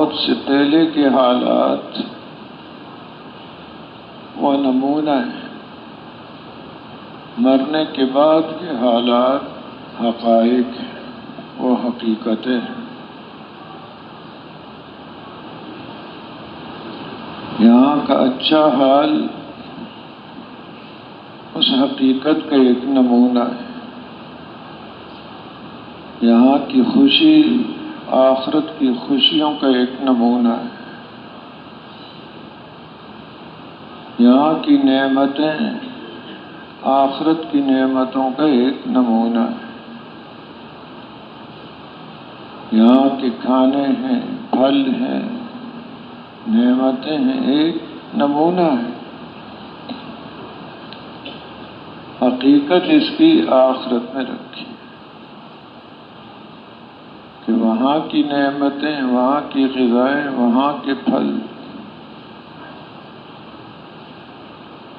موت سے پہلے کے حالات وہ نمونہ ہیں، مرنے کے بعد کے حالات حقائق ہیں، وہ حقیقتیں ہیں۔ یہاں کا اچھا حال اس حقیقت کا ایک نمونہ ہے، یہاں کی خوشی آخرت کی خوشیوں کا ایک نمونہ ہے، یہاں کی نعمتیں آخرت کی نعمتوں کا ایک نمونہ ہے، یہاں کے کھانے ہیں، پھل ہیں، نعمتیں ہیں، ایک نمونہ ہے۔ حقیقت اس کی آخرت میں رکھی کہ وہاں کی نعمتیں، وہاں کی غذائیں، وہاں کے پھل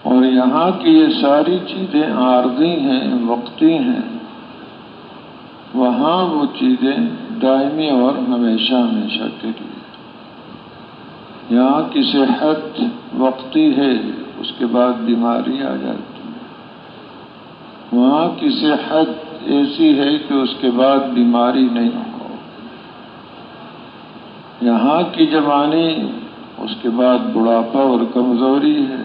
اور یہاں کی یہ ساری چیزیں عارضی ہیں، وقتی ہیں، وہاں وہ چیزیں دائمی اور ہمیشہ ہمیشہ کے لیے۔ یہاں کی صحت وقتی ہے، اس کے بعد بیماری آ جاتی ہے، وہاں کی صحت ایسی ہے کہ اس کے بعد بیماری نہیں ہو۔ یہاں کی جوانی، اس کے بعد بڑھاپا اور کمزوری ہے،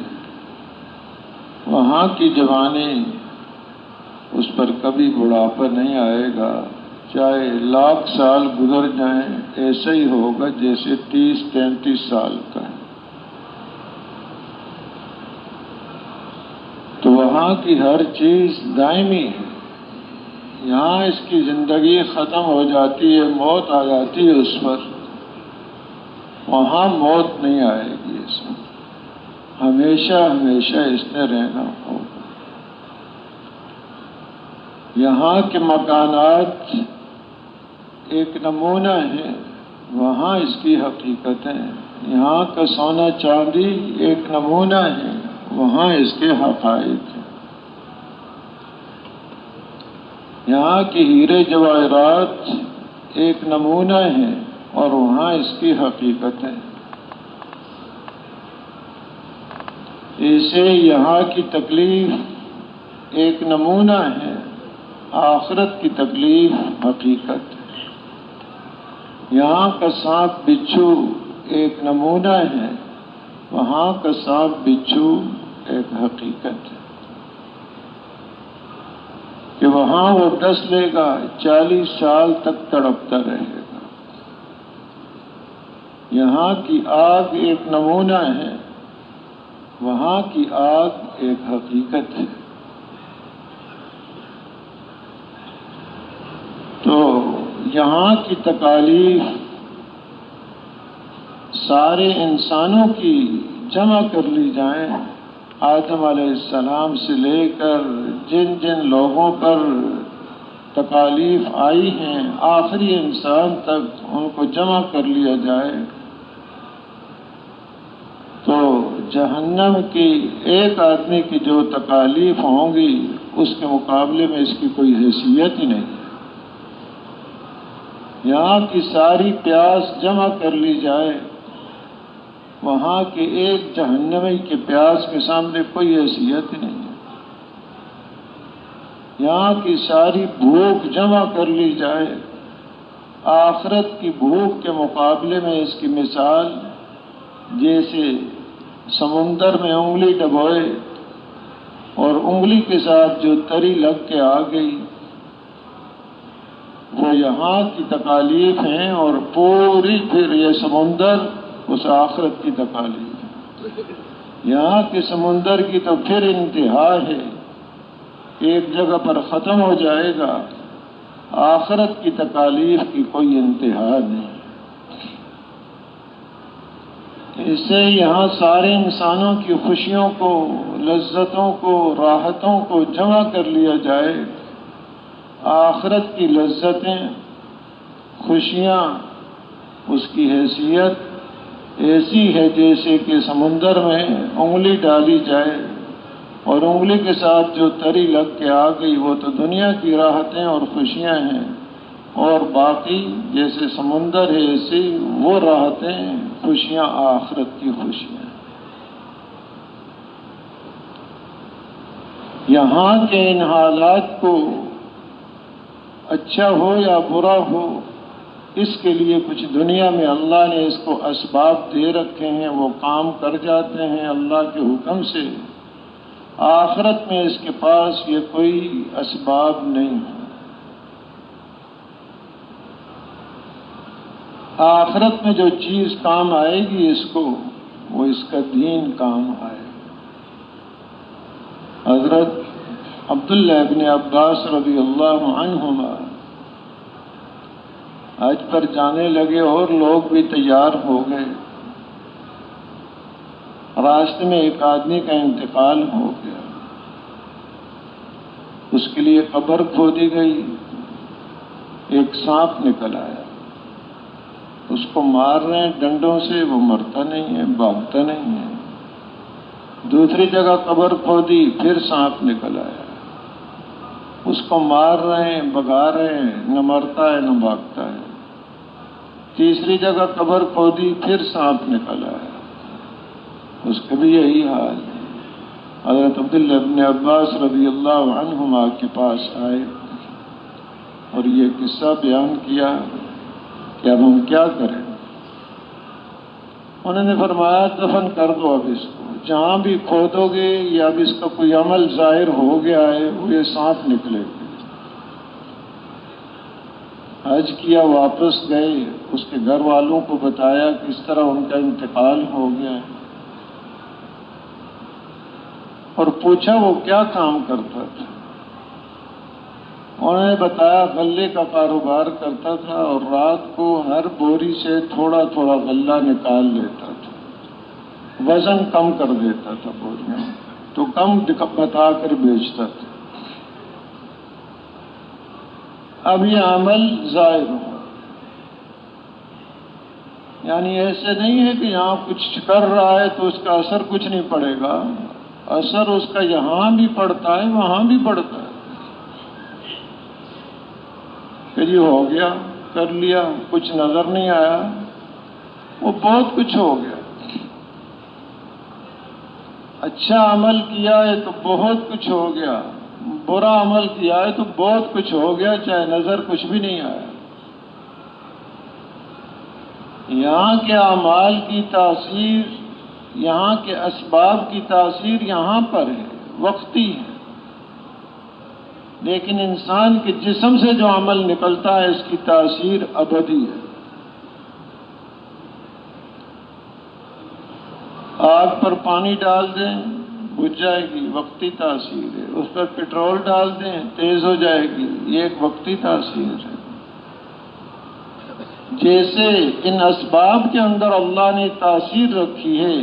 وہاں کی جوانی اس پر کبھی بڑھاپا نہیں آئے گا، چاہے 1,00,000 سال گزر جائیں ایسا ہی ہوگا جیسے 30-33 سال کا ہے۔ تو وہاں کی ہر چیز دائمی ہے، یہاں اس کی زندگی ختم ہو جاتی ہے، موت آ جاتی ہے اس پر، وہاں موت نہیں آئے گی، اس میں ہمیشہ ہمیشہ اس نے رہنا ہوگا۔ یہاں کے مکانات ایک نمونہ ہیں، وہاں اس کی حقیقتیں، یہاں کا سونا چاندی ایک نمونہ ہے، وہاں اس کے حقائق ہیں۔ یہاں کے ہیرے جواہرات ایک نمونہ ہیں اور وہاں اس کی حقیقتیں۔ اسے یہاں کی تکلیف ایک نمونہ ہے، آخرت کی تکلیف حقیقت ہے۔ یہاں کا سانپ بچھو ایک نمونہ ہے، وہاں کا سانپ بچھو ایک حقیقت ہے کہ وہاں وہ ڈس لے گا، 40 سال تک تڑپتا رہے گا۔ یہاں کی آگ ایک نمونہ ہے، وہاں کی آگ ایک حقیقت ہے۔ تو یہاں کی تکالیف سارے انسانوں کی جمع کر لی جائیں، آدم علیہ السلام سے لے کر جن جن لوگوں پر تکالیف آئی ہیں آخری انسان تک، ان کو جمع کر لیا جائے تو جہنم کی ایک آدمی کی جو تکالیف ہوں گی اس کے مقابلے میں اس کی کوئی حیثیت ہی نہیں۔ یہاں کی ساری پیاس جمع کر لی جائے، وہاں کے ایک جہنمی کے پیاس کے سامنے کوئی حیثیت ہی نہیں ہے۔ یہاں کی ساری بھوک جمع کر لی جائے، آخرت کی بھوک کے مقابلے میں اس کی مثال جیسے سمندر میں انگلی ڈبوئے اور انگلی کے ساتھ جو تری لگ کے آ گئی، وہ یہاں کی تکالیف ہیں، اور پوری پھر یہ سمندر اس آخرت کی تکالیف ہے۔ یہاں کے سمندر کی تو پھر انتہا ہے، ایک جگہ پر ختم ہو جائے گا، آخرت کی تکالیف کی کوئی انتہا نہیں۔ اس سے یہاں سارے انسانوں کی خوشیوں کو، لذتوں کو، راحتوں کو جمع کر لیا جائے، آخرت کی لذتیں، خوشیاں، اس کی حیثیت ایسی ہے جیسے کہ سمندر میں انگلی ڈالی جائے اور انگلی کے ساتھ جو تری لگ کے آ گئی وہ تو دنیا کی راحتیں اور خوشیاں ہیں، اور باقی جیسے سمندر ہے ایسے وہ راحتیں خوشیاں آخرت کی خوشیاں. یہاں کے ان حالات کو اچھا ہو یا برا ہو، اس کے لیے کچھ دنیا میں اللہ نے اس کو اسباب دے رکھے ہیں، وہ کام کر جاتے ہیں اللہ کے حکم سے. آخرت میں اس کے پاس یہ کوئی اسباب نہیں ہے. آخرت میں جو چیز کام آئے گی اس کو، وہ اس کا دین کام آئے گا. حضرت عبداللہ ابن عباس رضی اللہ عنہما حج پر جانے لگے اور لوگ بھی تیار ہو گئے. راستے میں ایک آدمی کا انتقال ہو گیا. اس کے لیے قبر کھودی گئی. ایک سانپ نکل آیا. اس کو مار رہے ہیں ڈنڈوں سے، وہ مرتا نہیں ہے، بھاگتا نہیں ہے. دوسری جگہ قبر کھودی، پھر سانپ نکل آیا. اس کو مار رہے ہیں، بھگا رہے ہیں، نہ مرتا ہے نہ بھاگتا ہے. تیسری جگہ قبر کھودی، پھر سانپ نکل آیا. اس کا بھی یہی حال ہے. حضرت عبداللہ ابن عباس رضی اللہ عنہما کے پاس آئے اور یہ قصہ بیان کیا کہ اب ہم کیا کریں. انہوں نے فرمایا دفن کر دو اب اس کو. جہاں بھی کھودو گے یا اب اس کا کوئی عمل ظاہر ہو گیا ہے وہ یہ سانپ نکلے گا. حج کیا، واپس گئے، اس کے گھر والوں کو بتایا کہ اس طرح ان کا انتقال ہو گیا ہے، اور پوچھا وہ کیا کام کرتا تھا. انہوں نے بتایا غلے کا کاروبار کرتا تھا اور رات کو ہر بوری سے تھوڑا تھوڑا غلہ نکال لیتا تھا، وزن کم کر دیتا تھا بوریوں تو کم بتا کر بیچتا تھا. اب یہ عمل ظاہر ہو، یعنی ایسے نہیں ہے کہ یہاں کچھ کر رہا ہے تو اس کا اثر کچھ نہیں پڑے گا. اثر اس کا یہاں بھی پڑتا ہے وہاں بھی پڑتا ہے. کہ یہ ہو گیا، کر لیا، کچھ نظر نہیں آیا، وہ بہت کچھ ہو گیا. اچھا عمل کیا ہے تو بہت کچھ ہو گیا، برا عمل کیا ہے تو بہت کچھ ہو گیا، چاہے نظر کچھ بھی نہیں آیا. یہاں کے اعمال کی تاثیر، یہاں کے اسباب کی تاثیر یہاں پر ہے، وقتی ہے. لیکن انسان کے جسم سے جو عمل نکلتا ہے اس کی تاثیر ابدی ہے. آگ پر پانی ڈال دیں بجھ جائے گی، وقتی تاثیر ہے. اس پر پٹرول ڈال دیں تیز ہو جائے گی، یہ ایک وقتی تاثیر ہے. جیسے ان اسباب کے اندر اللہ نے تاثیر رکھی ہے،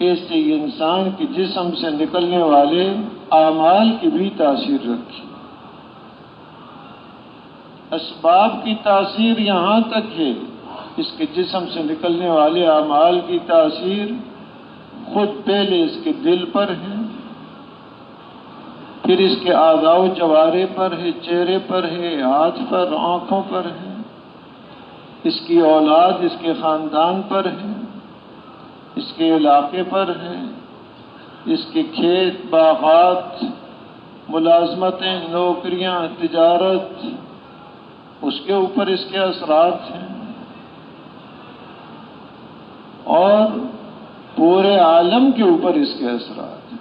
ایسے ہی انسان کے جسم سے نکلنے والے اعمال کی بھی تاثیر رکھی. اسباب کی تاثیر یہاں تک ہے، اس کے جسم سے نکلنے والے اعمال کی تاثیر خود پہلے اس کے دل پر ہے، پھر اس کے اعضاء و جوارح پر ہے، چہرے پر ہے، ہاتھ پر، آنکھوں پر ہے، اس کی اولاد، اس کے خاندان پر ہے، اس کے علاقے پر ہے، اس کے کھیت، باغات، ملازمتیں، نوکریاں، تجارت، اس کے اوپر اس کے اثرات ہیں. اور پورے عالم کے اوپر اس کے اثرات ہیں.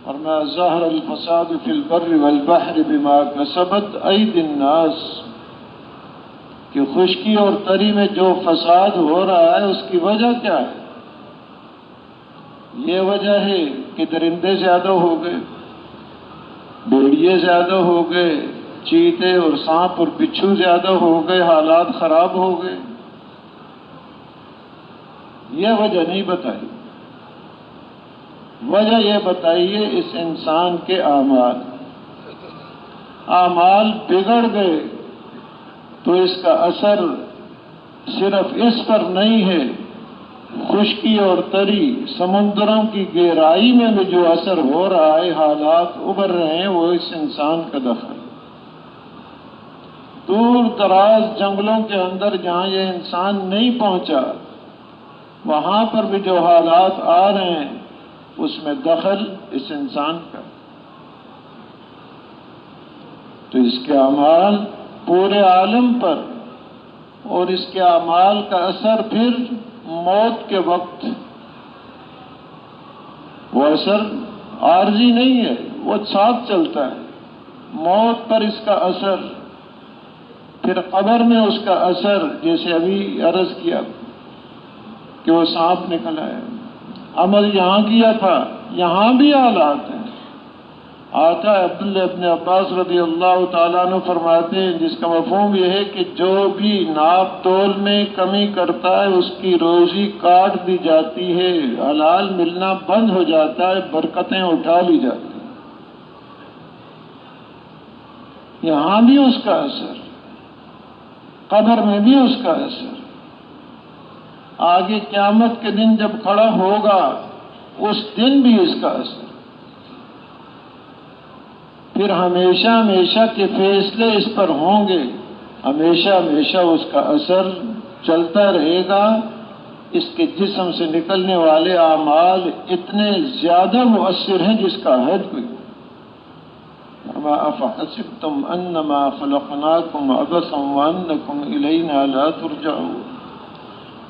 اور میں ظہر الفساد فی البر والبحر بما کسبت ایدی الناس، کہ خشکی اور تری میں جو فساد ہو رہا ہے اس کی وجہ کیا ہے؟ یہ وجہ ہے کہ درندے زیادہ ہو گئے، بھیڑیے زیادہ ہو گئے، چیتے اور سانپ اور بچھو زیادہ ہو گئے، حالات خراب ہو گئے. یہ وجہ نہیں بتائی. وجہ یہ بتائیے اس انسان کے اعمال. اعمال بگڑ گئے تو اس کا اثر صرف اس پر نہیں ہے، خشکی اور تری، سمندروں کی گہرائی میں بھی جو اثر ہو رہا ہے، حالات ابھر رہے ہیں، وہ اس انسان کا دخل. دور دراز جنگلوں کے اندر جہاں یہ انسان نہیں پہنچا، وہاں پر بھی جو حالات آ رہے ہیں اس میں دخل اس انسان کا، تو اس کے اعمال پورے عالم پر، اور اس کے اعمال کا اثر پھر موت کے وقت، وہ اثر عارضی نہیں ہے، وہ ساتھ چلتا ہے۔ موت پر اس کا اثر، پھر قبر میں اس کا اثر، جیسے ابھی عرض کیا کہ وہ سانپ نکل آیا، عمل یہاں کیا تھا، یہاں بھی حالات ہیں۔ آتا ہے عبداللہ ابن عباس رضی اللہ تعالیٰ عنہ فرماتے ہیں، جس کا مفہوم یہ ہے کہ جو بھی ناپ تول میں کمی کرتا ہے اس کی روزی کاٹ دی جاتی ہے، حلال ملنا بند ہو جاتا ہے، برکتیں اٹھا لی جاتی ہیں۔ یہاں بھی اس کا اثر، قبر میں بھی اس کا اثر، آگے قیامت کے دن جب کھڑا ہوگا اس دن بھی اس کا اثر، پھر ہمیشہ ہمیشہ کے فیصلے اس پر ہوں گے، ہمیشہ ہمیشہ اس کا اثر چلتا رہے گا۔ اس کے جسم سے نکلنے والے اعمال اتنے زیادہ مؤثر ہیں جس کا حد کوئی۔ أَفَحَسِبْتُمْ أَنَّمَا خَلَقْنَاكُمْ عَبَثًا وَأَنَّكُمْ إِلَيْنَا لَا تُرْجَعُونَ،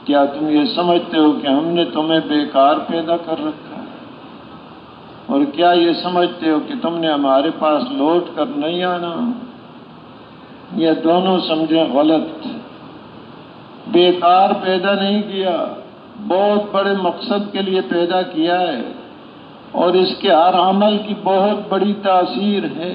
کیا تم یہ سمجھتے ہو کہ ہم نے تمہیں بیکار پیدا کر رکھا ہے؟ اور کیا یہ سمجھتے ہو کہ تم نے ہمارے پاس لوٹ کر نہیں آنا؟ یہ دونوں سمجھیں غلط۔ بیکار پیدا نہیں کیا، بہت بڑے مقصد کے لیے پیدا کیا ہے، اور اس کے ہر عمل کی بہت بڑی تاثیر ہے،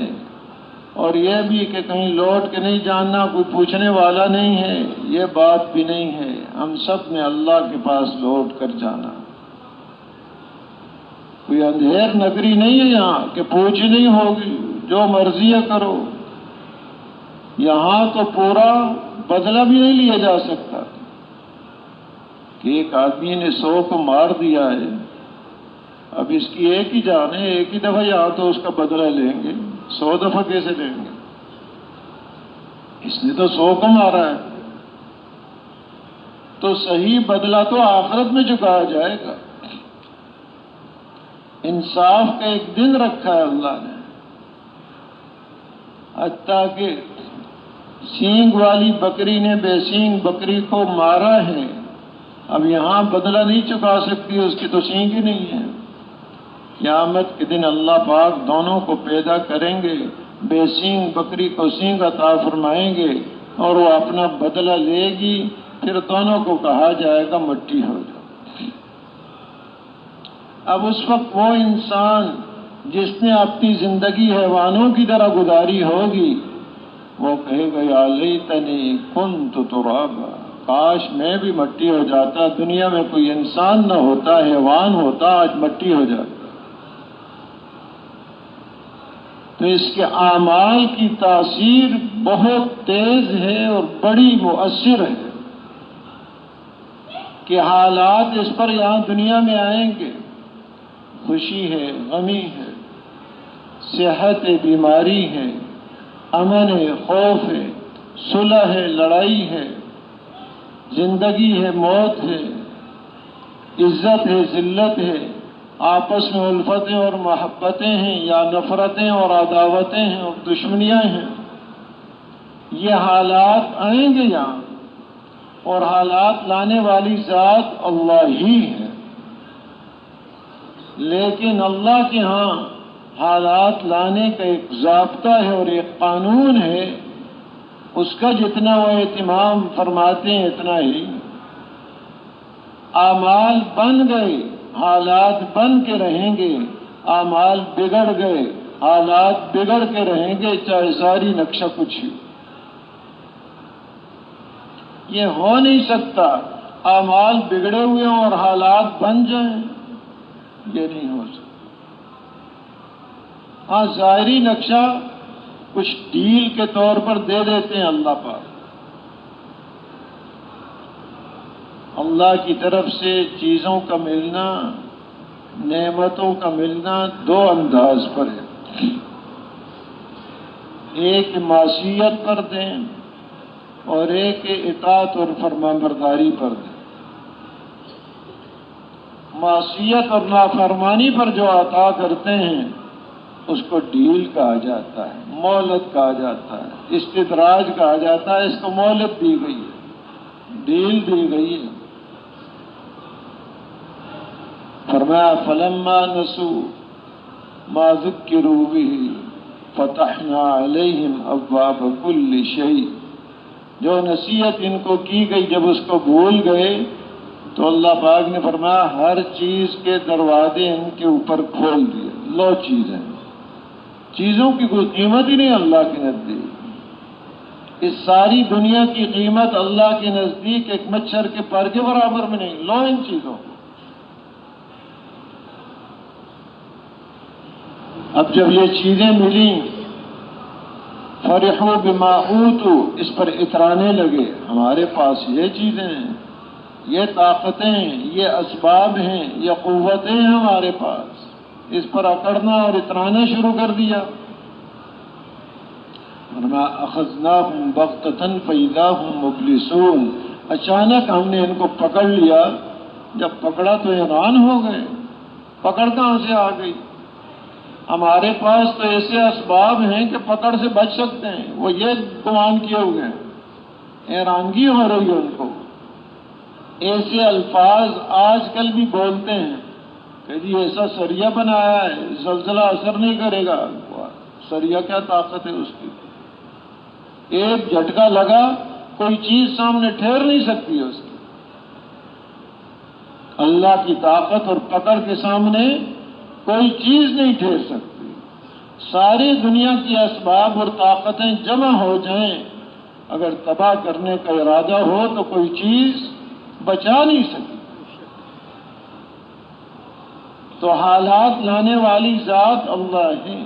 اور یہ بھی کہ کہیں لوٹ کے نہیں جاننا، کوئی پوچھنے والا نہیں ہے، یہ بات بھی نہیں ہے۔ ہم سب نے اللہ کے پاس لوٹ کر جانا، کوئی اندھیر نگری نہیں ہے یہاں کہ پوچھ نہیں ہوگی، جو مرضی ہے کرو۔ یہاں تو پورا بدلہ بھی نہیں لیا جا سکتا کہ ایک آدمی نے 100 کو مار دیا ہے، اب اس کی ایک ہی جان ہے، ایک ہی دفعہ یہاں تو اس کا بدلہ لیں گے، 100 دفعہ کیسے لیں گے؟ اس نے تو 100 کو مارا ہے، تو صحیح بدلہ تو آخرت میں چکایا جائے گا۔ انصاف کا ایک دن رکھا ہے اللہ نے، حتیٰ کہ سینگ والی بکری نے بے سینگ بکری کو مارا ہے، اب یہاں بدلہ نہیں چکا سکتی، اس کی تو سینگ ہی نہیں ہے۔ قیامت کے دن اللہ پاک دونوں کو پیدا کریں گے، بے سینگ بکری کو سینگ عطا فرمائیں گے، اور وہ اپنا بدلہ لے گی، پھر دونوں کو کہا جائے گا مٹی ہو جاؤ۔ اب اس وقت وہ انسان جس نے اپنی زندگی حیوانوں کی طرح گزاری ہوگی، وہ کہے گا یا لیتنی کنت ترابا، کاش میں بھی مٹی ہو جاتا، دنیا میں کوئی انسان نہ ہوتا، حیوان ہوتا، آج مٹی ہو جاتا۔ تو اس کے اعمال کی تاثیر بہت تیز ہے اور بڑی مؤثر ہے کہ حالات اس پر یہاں دنیا میں آئیں گے، خوشی ہے، غمی ہے، صحت ہے، بیماری ہے، امن ہے، خوف ہے، صلح ہے، لڑائی ہے، زندگی ہے، موت ہے، عزت ہے، ذلت ہے، آپس میں الفتیں اور محبتیں ہیں یا نفرتیں اور عداوتیں ہیں اور دشمنیاں ہیں۔ یہ حالات آئیں گے یہاں، اور حالات لانے والی ذات اللہ ہی ہے، لیکن اللہ کے ہاں حالات لانے کا ایک ضابطہ ہے اور ایک قانون ہے، اس کا جتنا وہ اہتمام فرماتے ہیں اتنا ہی۔ اعمال بن گئے، حالات بن کے رہیں گے، اعمال بگڑ گئے، حالات بگڑ کے رہیں گے، چاہے ساری نقشہ کچھ ہی۔ یہ ہو نہیں سکتا اعمال بگڑے ہوئے ہوں اور حالات بن جائیں، یہ نہیں ہو سکتا۔ ہاں ظاہری نقشہ کچھ ڈیل کے طور پر دے دیتے ہیں اللہ پاک، اللہ کی طرف سے چیزوں کا ملنا، نعمتوں کا ملنا دو انداز پر ہے، ایک معصیت پر دیں اور ایک اطاعت اور فرمانبرداری پر دیں۔ معصیت اور نافرمانی پر جو عطا کرتے ہیں اس کو ڈیل کہا جاتا ہے، مہلت کہا جاتا ہے، استدراج کہا جاتا ہے۔ اس کو مہلت دی گئی ہے، ڈیل دی گئی ہے۔ فرمایا فلما نسوا ما ذکروا به فتحنا علیہم ابواب کل شیء۔ جو نصیحت ان کو کی گئی جب اس کو بھول گئے تو اللہ پاک نے فرمایا ہر چیز کے دروازے ان کے اوپر کھول دیے۔ لو چیزیں، چیزوں کی کوئی قیمت ہی نہیں اللہ کے نزدیک۔ اس ساری دنیا کی قیمت اللہ کے نزدیک ایک مچھر کے پر کے برابر میں نہیں۔ لو ان چیزوں کو۔ اب جب یہ چیزیں ملیں فرحوا بما اوتوا، اس پر اترانے لگے، ہمارے پاس یہ چیزیں ہیں، یہ طاقتیں ہیں، یہ اسباب ہیں، یہ قوتیں ہیں ہمارے پاس، اس پر اکڑنا اور اترانا شروع کر دیا۔ ورنہ اخذناہم بغتۃ فاذا ہم مبلسون، اچانک ہم نے ان کو پکڑ لیا۔ جب پکڑا تو حیران ہو گئے، پکڑ کہاں سے آ گئی؟ ہمارے پاس تو ایسے اسباب ہیں کہ پکڑ سے بچ سکتے ہیں، وہ یہ گمان کیے ہوئے ہیں۔ حیرانگی ہو رہی ہے ان کو۔ ایسے الفاظ آج کل بھی بولتے ہیں کہ جی ایسا سریا بنایا ہے، زلزلہ اثر نہیں کرے گا۔ سریا کیا طاقت ہے اس کی؟ ایک جھٹکا لگا، کوئی چیز سامنے ٹھہر نہیں سکتی ہے اس کی۔ اللہ کی طاقت اور پکڑ کے سامنے کوئی چیز نہیں ٹھہر سکتی۔ ساری دنیا کی اسباب اور طاقتیں جمع ہو جائیں، اگر تباہ کرنے کا ارادہ ہو تو کوئی چیز بچا نہیں سکی۔ تو حالات لانے والی ذات اللہ ہے۔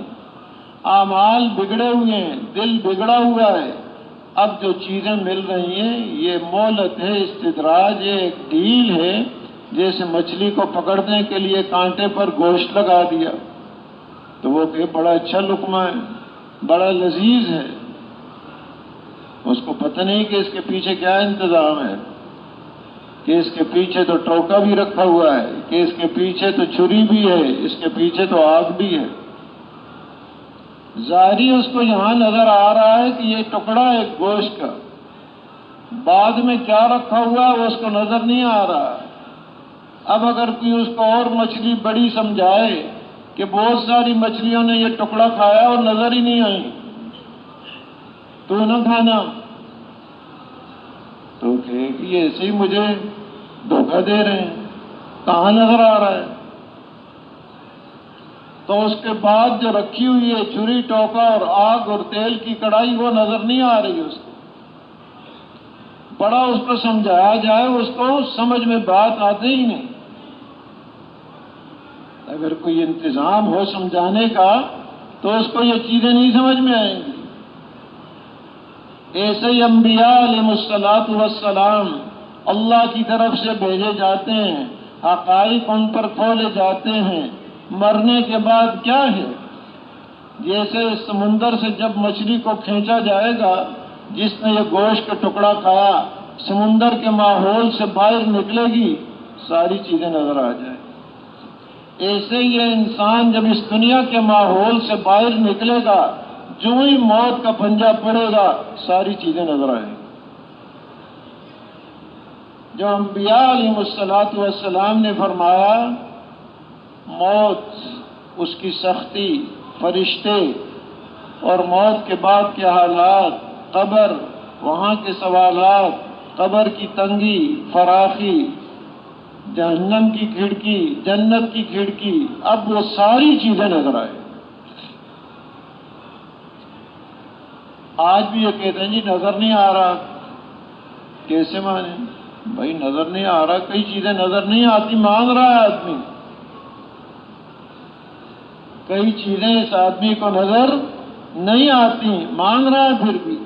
اعمال بگڑے ہوئے ہیں، دل بگڑا ہوا ہے۔ اب جو چیزیں مل رہی ہیں یہ مہلت ہے، استدراج ہے، ایک ڈیل ہے۔ جیسے مچھلی کو پکڑنے کے لیے کانٹے پر گوشت لگا دیا تو وہ کہ بڑا اچھا لقمہ ہے، بڑا لذیذ ہے، اس کو پتہ نہیں کہ اس کے پیچھے کیا انتظام ہے، کہ اس کے پیچھے تو ٹوکا بھی رکھا ہوا ہے، کہ اس کے پیچھے تو چھری بھی ہے، اس کے پیچھے تو آگ بھی ہے۔ ظاہری اس کو یہاں نظر آ رہا ہے کہ یہ ٹکڑا ہے گوشت کا، بعد میں کیا رکھا ہوا ہے وہ اس کو نظر نہیں آ رہا۔ اب اگر کوئی اس کو اور مچھلی بڑی سمجھائے کہ بہت ساری مچھلیوں نے یہ ٹکڑا کھایا اور نظر ہی نہیں آئی، تو نہ کھانا، تو کہے کہ یہ ایسے ہی مجھے دھوکہ دے رہے ہیں، کہاں نظر آ رہا ہے؟ تو اس کے بعد جو رکھی ہوئی ہے چھری، ٹوکا اور آگ اور تیل کی کڑائی وہ نظر نہیں آ رہی اس کو۔ بڑا اس کو سمجھایا جائے اس کو سمجھ میں بات آتی ہی نہیں۔ اگر کوئی انتظام ہو سمجھانے کا تو اس کو یہ چیزیں نہیں سمجھ میں آئیں گی۔ ایسے ہی انبیاء علیہ الصلوۃ والسلام اللہ کی طرف سے بھیجے جاتے ہیں، حقائق ان پر کھولے جاتے ہیں۔ مرنے کے بعد کیا ہے؟ جیسے سمندر سے جب مچھلی کو کھینچا جائے گا، جس نے یہ گوشت کا ٹکڑا کھایا، سمندر کے ماحول سے باہر نکلے گی، ساری چیزیں نظر آ جائیں۔ ایسے یہ انسان جب اس دنیا کے ماحول سے باہر نکلے گا، جو ہی موت کا پنجہ پڑے گا، ساری چیزیں نظر آئیں گی۔ جو انبیاء علیہ الصلوۃ والسلام نے فرمایا موت، اس کی سختی، فرشتے اور موت کے بعد کے حالات، قبر، وہاں کے سوالات، قبر کی تنگی، فراخی، جہنم کی کھڑکی، جنت کی کھڑکی، اب وہ ساری چیزیں نظر آئے۔ آج بھی یہ کہتے ہیں جی نظر نہیں آ رہا، کیسے مانے؟ بھائی نظر نہیں آ رہا، کئی چیزیں نظر نہیں آتی، مانگ رہا ہے آدمی، کئی چیزیں اس آدمی کو نظر نہیں آتی، مانگ رہا ہے پھر بھی۔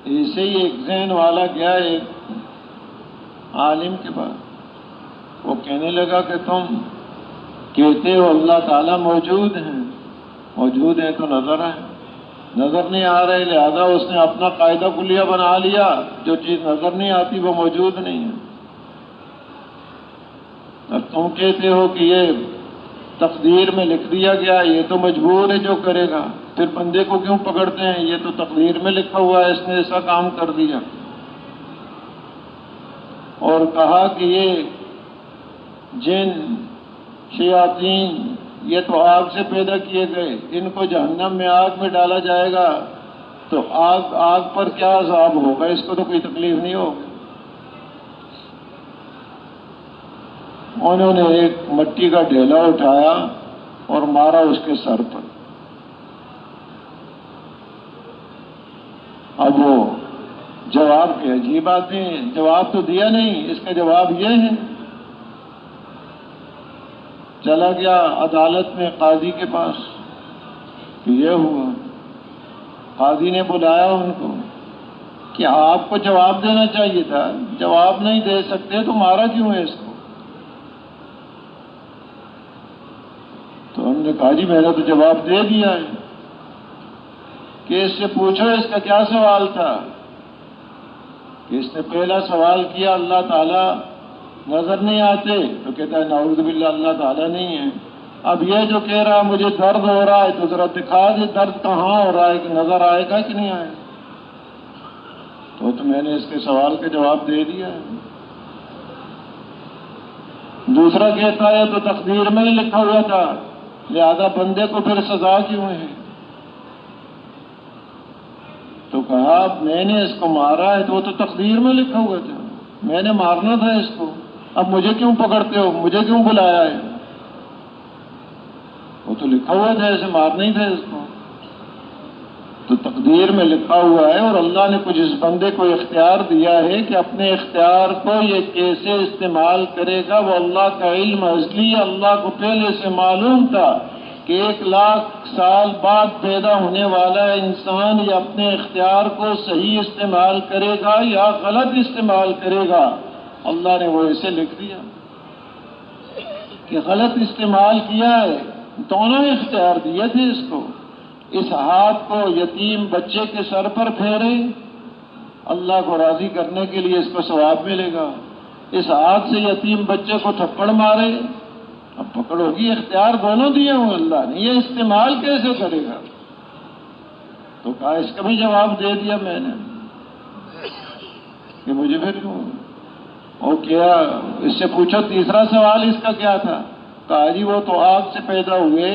ایسے ہی ایک ذہن والا گیا ایک عالم کے پاس، وہ کہنے لگا کہ تم کہتے ہو اللہ تعالیٰ موجود ہیں، موجود ہیں تو نظر آئے، نظر نہیں آ رہے، لہذا اس نے اپنا قاعدہ کلیہ بنا لیا، جو چیز نظر نہیں آتی وہ موجود نہیں ہے۔ اور تم کہتے ہو کہ یہ تقدیر میں لکھ دیا گیا، یہ تو مجبور ہے جو کرے گا، پھر بندے کو کیوں پکڑتے ہیں؟ یہ تو تقدیر میں لکھا ہوا ہے، اس نے ایسا کام کر دیا۔ اور کہا کہ یہ جن شیاطین یہ تو آگ سے پیدا کیے گئے، ان کو جہنم میں آگ میں ڈالا جائے گا تو آگ پر کیا عذاب ہوگا، اس کو تو کوئی تکلیف نہیں ہوگی۔ انہوں نے ایک مٹی کا ڈھیلا اٹھایا اور مارا اس کے سر پر۔ اب وہ جواب کے عجیب آتے ہیں، جواب تو دیا نہیں، اس کا جواب یہ ہے۔ چلا گیا عدالت میں قاضی کے پاس کہ یہ ہوا۔ قاضی نے بلایا ان کو کہ آپ کو جواب دینا چاہیے تھا، جواب نہیں دے سکتے تو مارا کیوں ہے اس کو؟ تو ہم نے کہا جی میں نے تو جواب دے دیا ہے، کہ اس سے پوچھو اس کا کیا سوال تھا؟ کہ اس نے پہلا سوال کیا اللہ تعالیٰ نظر نہیں آتے، تو کہتا ہے نعوذ باللہ اللہ تعالیٰ نہیں ہے۔ اب یہ جو کہہ رہا ہے مجھے درد ہو رہا ہے، تو ذرا دکھا دے درد کہاں ہو رہا ہے کہ نظر آئے گا کہ نہیں آئے گا؟ تو میں نے اس کے سوال کا جواب دے دیا ہے۔ دوسرا کہتا ہے تو تقدیر میں ہی لکھا ہوا تھا، لہذا بندے کو پھر سزا کیوں ہے؟ تو کہا میں نے اس کو مارا ہے تو وہ تو تقدیر میں لکھا ہوا تھا، میں نے مارنا تھا اس کو، اب مجھے کیوں پکڑتے ہو، مجھے کیوں بلایا ہے؟ وہ تو لکھا ہوا تھا، ایسے مارنا ہی تھا اس کو۔ تو تقدیر میں لکھا ہوا ہے، اور اللہ نے کچھ اس بندے کو اختیار دیا ہے کہ اپنے اختیار کو یہ کیسے استعمال کرے گا، وہ اللہ کا علم ازلی ہے۔ اللہ کو پہلے سے معلوم تھا کہ 1,00,000 سال بعد پیدا ہونے والا انسان یہ اپنے اختیار کو صحیح استعمال کرے گا یا غلط استعمال کرے گا۔ اللہ نے وہ ایسے لکھ دیا کہ غلط استعمال کیا ہے، دونوں اختیار دیے تھے اس کو۔ اس ہاتھ کو یتیم بچے کے سر پر پھیرے، اللہ کو راضی کرنے کے لیے اس کو ثواب ملے گا، اس ہاتھ سے یتیم بچے کو تھپڑ مارے، اب پکڑ ہوگی، اختیار دونوں دیے ہوں اللہ نے، یہ استعمال کیسے کرے گا؟ تو کہا اس کا بھی جواب دے دیا میں نے کہ مجھے پھر کیوں؟ اور کیا اس سے پوچھو تیسرا سوال اس کا کیا تھا؟ کہا جی وہ تو آگ سے پیدا ہوئے،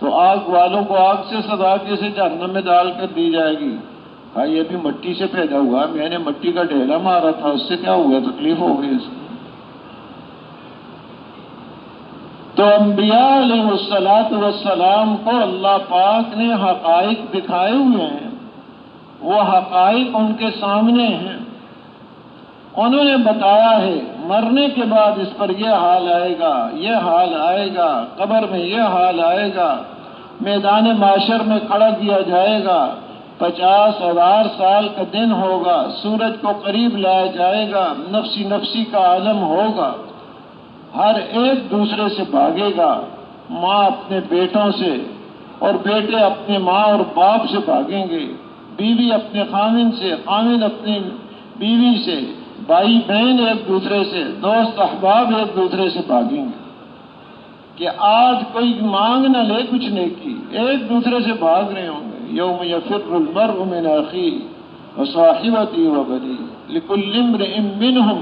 تو آگ والوں کو آگ سے سزا کیسے جہنم میں ڈال کر دی جائے گی؟ کہا یہ بھی مٹی سے پیدا ہوا، میں نے مٹی کا ڈھیلا مارا تھا، اس سے کیا ہوا، تکلیف ہو گئی اس کو۔ تو انبیاء علیہ الصلوۃ والسلام کو اللہ پاک نے حقائق دکھائے ہوئے ہیں، وہ حقائق ان کے سامنے ہیں، انہوں نے بتایا ہے مرنے کے بعد اس پر یہ حال آئے گا، یہ حال آئے گا، قبر میں یہ حال آئے گا، میدان معاشر میں کھڑا کیا جائے گا، 50,000 سال کا دن ہوگا، سورج کو قریب لایا جائے گا، نفسی نفسی کا عالم ہوگا، ہر ایک دوسرے سے بھاگے گا، ماں اپنے بیٹوں سے اور بیٹے اپنے ماں اور باپ سے بھاگیں گے، بیوی اپنے خاوند سے، خاوند اپنی بیوی سے، بھائی بہن ایک دوسرے سے، دوست احباب ایک دوسرے سے بھاگیں گے کہ آج کوئی مانگ نہ لے کچھ نیکی، ایک دوسرے سے بھاگ رہے ہوں گے۔ یوم یفر المرء من اخیہ وصاحبتہ وبنیہ لکل امرئ منہم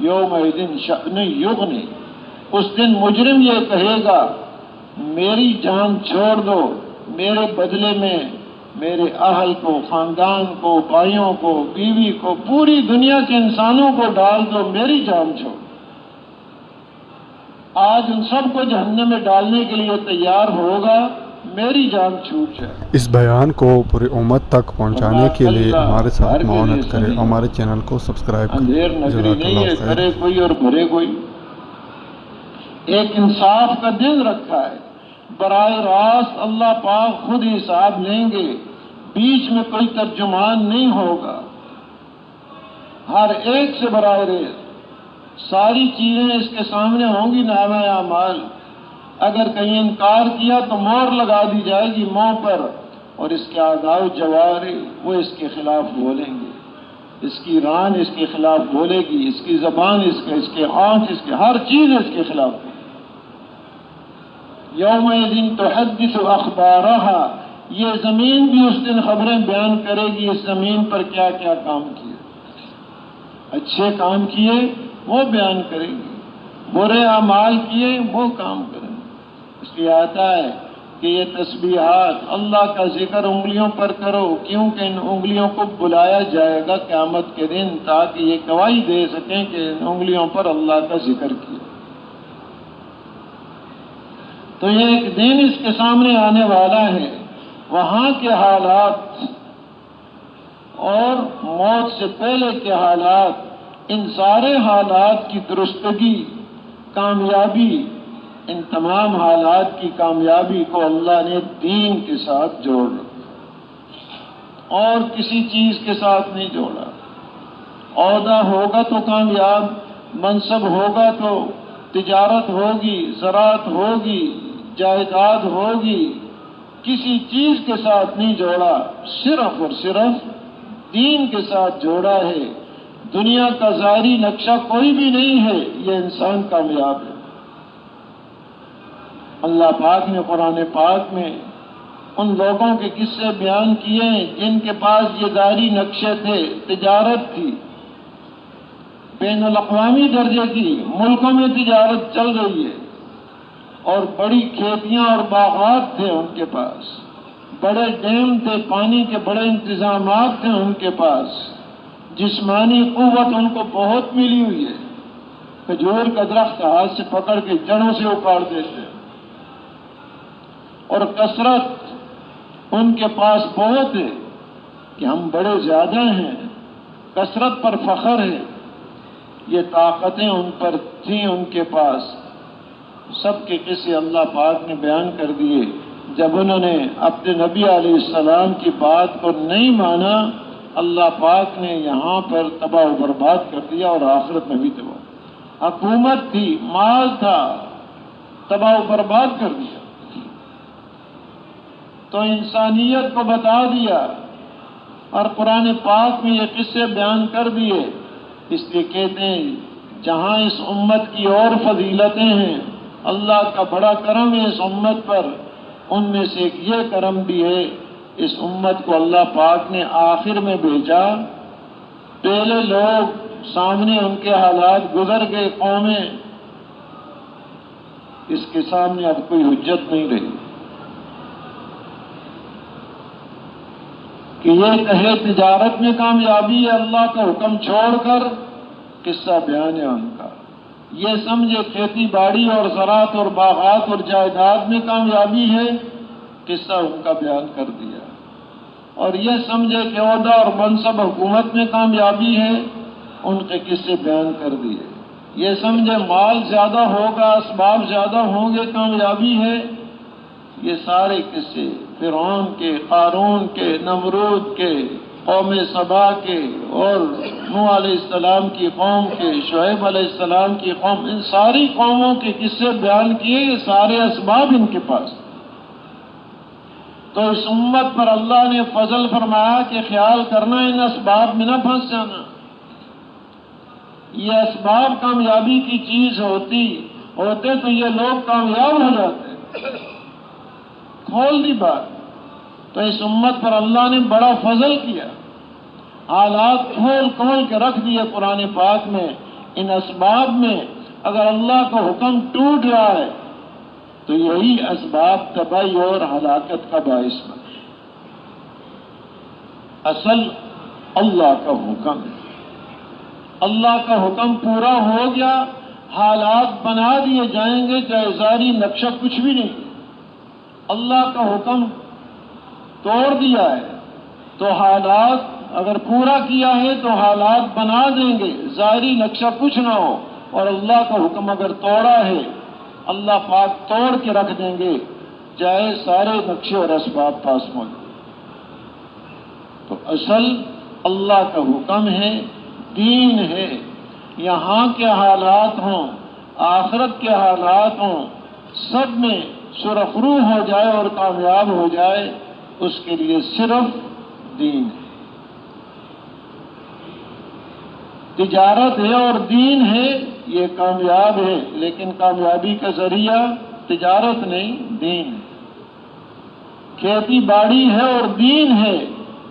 یومئذ شأن یغنی۔ اس دن مجرم یہ کہے گا میری جان چھوڑ دو، میرے بدلے میں میرے اہل کو، خاندان کو، بھائیوں کو، بیوی کو، پوری دنیا کے انسانوں کو ڈال دو، میری جان چھوڑ۔ آج ان سب کو جہنم میں ڈالنے کے لیے تیار ہوگا، میری جان چھوٹ جائے۔ اس بیان کو پوری امت تک پہنچانے کے لیے ہمارے ساتھ معاونت کریں، ہمارے چینل کو سبسکرائب کریں۔ اندھیر نگری نہیں ہے، کرے کوئی اور بھرے کوئی۔ ایک انصاف کا دن رکھا ہے، براہ راست اللہ پاک خود حساب لیں گے، بیچ میں کوئی ترجمان نہیں ہوگا، ہر ایک سے براہ راست ساری چیزیں اس کے سامنے ہوں گی، نامہ اعمال۔ اگر کہیں انکار کیا تو مہر لگا دی جائے گی منہ پر، اور اس کے اعضاء و جوارح وہ اس کے خلاف بولیں گے، اس کی ران اس کے خلاف بولے گی، اس کی زبان اس کے آنکھ اس کے ہر چیز اس کے خلاف بولے گی۔ یومئذ تحدث اخبارہا، یہ زمین بھی اس دن خبریں بیان کرے گی اس زمین پر کیا کیا کام کیے، اچھے کام کیے وہ بیان کرے گی، برے اعمال کیے وہ کام کریں گے۔ اس لیے آتا ہے کہ یہ تسبیحات اللہ کا ذکر انگلیوں پر کرو، کیونکہ ان انگلیوں کو بلایا جائے گا قیامت کے دن، تاکہ یہ گواہی دے سکیں کہ ان انگلیوں پر اللہ کا ذکر کیا۔ تو یہ ایک دن اس کے سامنے آنے والا ہے، وہاں کے حالات اور موت سے پہلے کے حالات، ان سارے حالات کی درستگی، کامیابی، ان تمام حالات کی کامیابی کو اللہ نے دین کے ساتھ جوڑ رکھا اور کسی چیز کے ساتھ نہیں جوڑا۔ عہدہ ہوگا تو کامیاب، منصب ہوگا تو تجارت ہوگی، زراعت ہوگی، جائیداد ہوگی، کسی چیز کے ساتھ نہیں جوڑا، صرف اور صرف دین کے ساتھ جوڑا ہے۔ دنیا کا ظاہری نقشہ کوئی بھی نہیں ہے، یہ انسان کامیاب ہے۔ اللہ پاک نے قرآن پاک میں ان لوگوں کے قصے بیان کیے ہیں جن کے پاس یہ ظاہری نقشے تھے، تجارت تھی، بین الاقوامی درجے کی، ملکوں میں تجارت چل رہی ہے، اور بڑی کھیتیاں اور باغات تھے ان کے پاس، بڑے ڈیم تھے، پانی کے بڑے انتظامات تھے ان کے پاس، جسمانی قوت ان کو بہت ملی ہوئی ہے، کھجور کا درخت ہاتھ سے پکڑ کے جڑوں سے اکاڑ دیتے، اور کثرت ان کے پاس بہت ہے کہ ہم بڑے زیادہ ہیں، کثرت پر فخر ہے، یہ طاقتیں ان پر تھیں ان کے پاس۔ سب کے قصے اللہ پاک نے بیان کر دیے۔ جب انہوں نے اپنے نبی علیہ السلام کی بات کو نہیں مانا، اللہ پاک نے یہاں پر تباہ و برباد کر دیا اور آخرت میں بھی تباہ۔ حکومت تھی، مال تھا، تباہ و برباد کر دیا۔ تو انسانیت کو بتا دیا اور قرآن پاک میں یہ قصے بیان کر دیے۔ اس لیے کہتے ہیں جہاں اس امت کی اور فضیلتیں ہیں، اللہ کا بڑا کرم ہے اس امت پر، ان میں سے ایک یہ کرم بھی ہے، اس امت کو اللہ پاک نے آخر میں بھیجا۔ پہلے لوگ سامنے ان کے حالات گزر گئے، قومیں، اس کے سامنے اب کوئی حجت نہیں رہی کہ یہ کہے تجارت میں کامیابی ہے اللہ کا حکم چھوڑ کر، قصہ بیان ہے ان کا۔ یہ سمجھے کھیتی باڑی اور زراعت اور باغات اور جائیداد میں کامیابی ہے، قصہ ان کا بیان کر دیا۔ اور یہ سمجھے کہ عہدہ اور منصب حکومت میں کامیابی ہے، ان کے قصے بیان کر دیے۔ یہ سمجھے مال زیادہ ہوگا، اسباب زیادہ ہوں گے، کامیابی ہے، یہ سارے قصے فرعون کے، قارون کے، نمرود کے، قوم سبا کے، اور نوح علیہ السلام کی قوم کے، شعیب علیہ السلام کی قوم، ان ساری قوموں کے قصے بیان کیے، یہ سارے اسباب ان کے پاس۔ تو اس امت پر اللہ نے فضل فرمایا کہ خیال کرنا ان اسباب میں نہ پھنس جانا۔ یہ اسباب کامیابی کی چیز ہوتے تو یہ لوگ کامیاب ہو جاتے۔ کھول دی بات۔ تو اس امت پر اللہ نے بڑا فضل کیا، حالات کھول کے رکھ دیے قرآن پاک میں۔ ان اسباب میں اگر اللہ کا حکم ٹوٹ رہا ہے تو یہی اسباب تباہی اور ہلاکت کا باعث بنے۔ اصل اللہ کا حکم ہے، اللہ کا حکم پورا ہو گیا، حالات بنا دیے جائیں گے، چاہے ظاہری نقشہ کچھ بھی نہیں۔ اللہ کا حکم توڑ دیا ہے تو حالات اگر پورا کیا ہے تو حالات بنا دیں گے، ظاہری نقشہ کچھ نہ ہو۔ اور اللہ کا حکم اگر توڑا ہے، اللہ پاک توڑ کے رکھ دیں گے، چاہے سارے نقشے اور اسباب پاس موجود۔ تو اصل اللہ کا حکم ہے، دین ہے۔ یہاں کے حالات ہوں، آخرت کے حالات ہوں، سب میں سرخرو ہو جائے اور کامیاب ہو جائے، اس کے لیے صرف دین ہے۔ تجارت ہے اور دین ہے، یہ کامیاب ہے، لیکن کامیابی کا ذریعہ تجارت نہیں، دین ہے۔ کھیتی باڑی ہے اور دین ہے،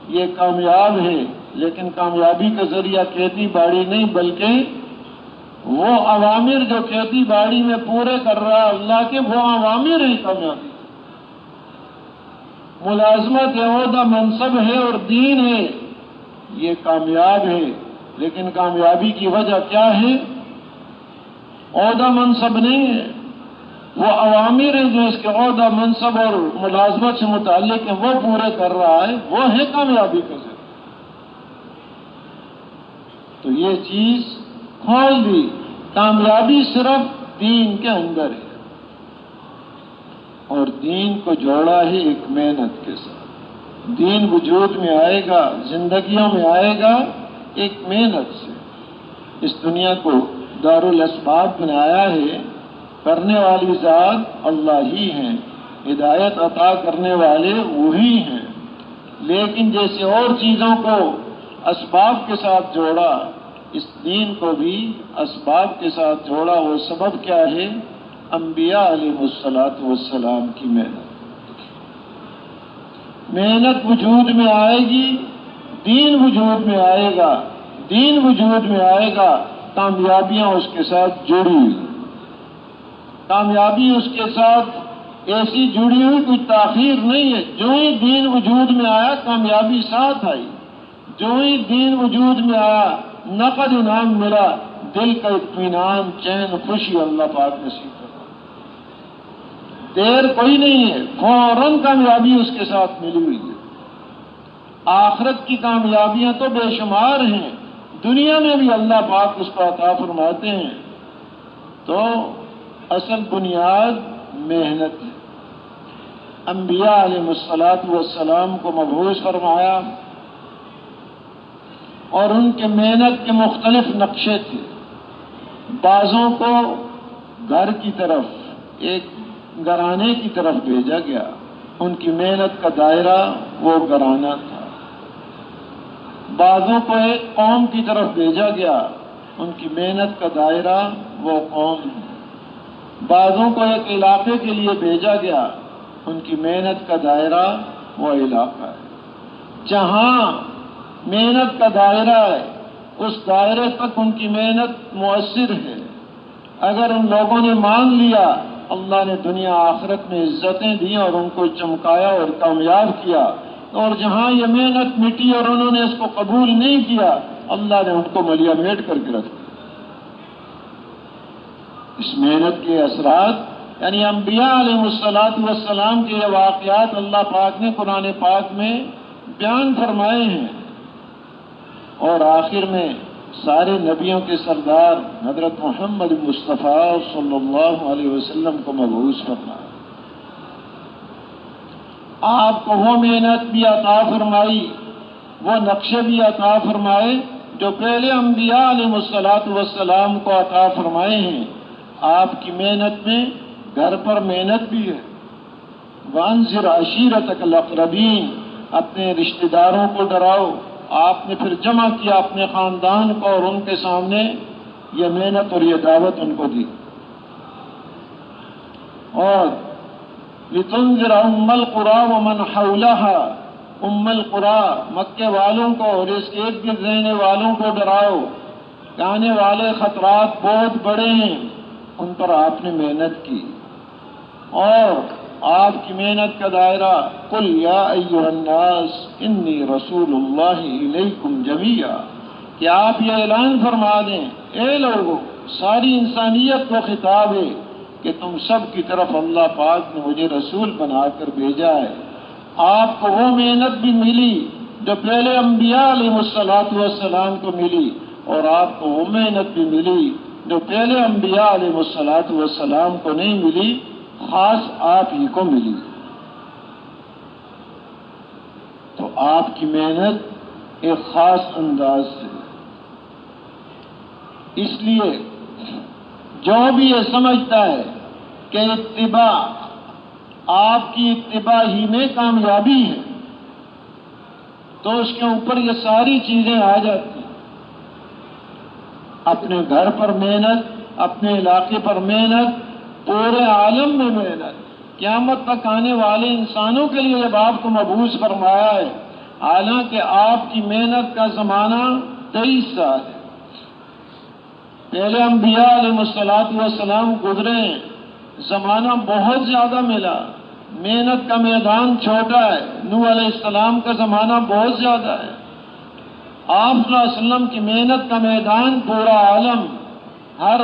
یہ کامیاب ہے، لیکن کامیابی کا ذریعہ کھیتی باڑی نہیں، بلکہ وہ اوامر جو کھیتی باڑی میں پورے کر رہا ہے اللہ کے، وہ اوامر ہیں کامیابی۔ ملازمت ہے، عہدہ منصب ہے اور دین ہے، یہ کامیاب ہے، لیکن کامیابی کی وجہ کیا ہے؟ عہدہ منصب نہیں ہے، وہ اوامر ہیں جو اس کے عہدہ منصب اور ملازمت سے متعلق ہیں وہ پورے کر رہا ہے، وہ ہے کامیابی کا ذریعہ۔ تو یہ چیز کھول دی، کامیابی صرف دین کے اندر ہے، اور دین کو جوڑا ہے ایک محنت کے ساتھ۔ دین وجود میں آئے گا، زندگیوں میں آئے گا ایک محنت سے۔ اس دنیا کو دارالاسباب بنایا ہے، کرنے والی ذات اللہ ہی ہیں، ہدایت عطا کرنے والے وہی ہیں، لیکن جیسے اور چیزوں کو اسباب کے ساتھ جوڑا، اس دین کو بھی اسباب کے ساتھ جوڑا۔ وہ سبب کیا ہے؟ انبیاء علیہ الصلوۃ والسلام کی محنت۔ محنت وجود میں آئے گی، دین وجود میں آئے گا، دین وجود میں آئے گا، کامیابیاں اس کے ساتھ جڑی ہوئی۔ کامیابی اس کے ساتھ ایسی جڑی ہوئی، کوئی تاخیر نہیں ہے۔ جو ہی دین وجود میں آیا کامیابی ساتھ آئی، جو ہی دین وجود میں آیا نقد انعام ملا، دل کا اطمینان، چین، خوشی اللہ پاک نصیب کرا۔ دیر کوئی نہیں ہے، فوراً کامیابی اس کے ساتھ ملی ہوئی ہے۔ آخرت کی کامیابیاں تو بے شمار ہیں، دنیا میں بھی اللہ پاک اس کو عطا فرماتے ہیں۔ تو اصل بنیاد محنت ہے۔ انبیاء علیہ الصلوۃ والسلام کو مبعوث فرمایا، اور ان کے محنت کے مختلف نقشے تھے۔ بعضوں کو گھر کی طرف، ایک گھرانے کی طرف بھیجا گیا، ان کی محنت کا دائرہ وہ گھرانہ تھا۔ بعضوں کو ایک قوم کی طرف بھیجا گیا، ان کی محنت کا دائرہ وہ قوم ہے۔ بعضوں کو ایک علاقے کے لیے بھیجا گیا، ان کی محنت کا دائرہ وہ علاقہ ہے۔ جہاں محنت کا دائرہ ہے، اس دائرے تک ان کی محنت مؤثر ہے۔ اگر ان لوگوں نے مان لیا، اللہ نے دنیا آخرت میں عزتیں دی اور ان کو چمکایا اور کامیاب کیا۔ اور جہاں یہ محنت مٹی اور انہوں نے اس کو قبول نہیں کیا، اللہ نے ان کو ملیا میٹ کر کے رکھ دیا۔ اس محنت کے اثرات، یعنی انبیاء علیہ الصلوۃ والسلام کے یہ واقعات اللہ پاک نے قرآن پاک میں بیان فرمائے ہیں، اور آخر میں سارے نبیوں کے سردار حضرت محمد مصطفیٰ صلی اللہ علیہ وسلم کو مبعوث فرمایا۔ آپ کو وہ محنت بھی عطا فرمائی، وہ نقشے بھی عطا فرمائے جو پہلے انبیاء علیہ الصلوۃ والسلام کو عطا فرمائے ہیں۔ آپ کی محنت میں گھر پر محنت بھی ہے۔ وانذر عشیرتک الاقربین، اپنے رشتہ داروں کو ڈراؤ۔ آپ نے پھر جمع کیا اپنے خاندان کو اور ان کے سامنے یہ محنت اور یہ دعوت ان کو دی۔ اور لتنذر ام القری ومن حولها، ام القری مکے والوں کو اور اس کے ارد گرد رہنے والوں کو ڈراؤ کہ آنے والے خطرات بہت بڑے ہیں، ان پر آپ نے محنت کی۔ اور آپ کی محنت کا دائرہ قل یا ایھا الناس انی رسول اللہ الیکم جمیعا، کہ آپ یہ اعلان فرما دیں اے لوگوں، ساری انسانیت کو خطاب ہے کہ تم سب کی طرف اللہ پاک نے مجھے رسول بنا کر بھیجا ہے۔ آپ کو وہ محنت بھی ملی جو پہلے انبیاء علیہ الصلوۃ والسلام کو ملی، اور آپ کو وہ محنت بھی ملی جو پہلے انبیاء علیہ الصلوۃ والسلام کو نہیں ملی، خاص آپ ہی کو ملی۔ تو آپ کی محنت ایک خاص انداز سے، اس لیے جو بھی یہ سمجھتا ہے کہ اتباع، آپ کی اتباع ہی میں کامیابی ہے، تو اس کے اوپر یہ ساری چیزیں آ جاتی ہیں۔ اپنے گھر پر محنت، اپنے علاقے پر محنت، پورے عالم میں محنت، قیامت تک آنے والے انسانوں کے لیے جب آپ کو مبعوث فرمایا ہے، حالانکہ آپ کی محنت کا زمانہ 23 سال ہے۔ پہلے انبیاء علیہ السلام گزرے، زمانہ بہت زیادہ ملا، محنت کا میدان چھوٹا ہے۔ نوح علیہ السلام کا زمانہ بہت زیادہ ہے۔ آپ صلی اللہ علیہ وسلم کی محنت کا میدان پورا عالم، ہر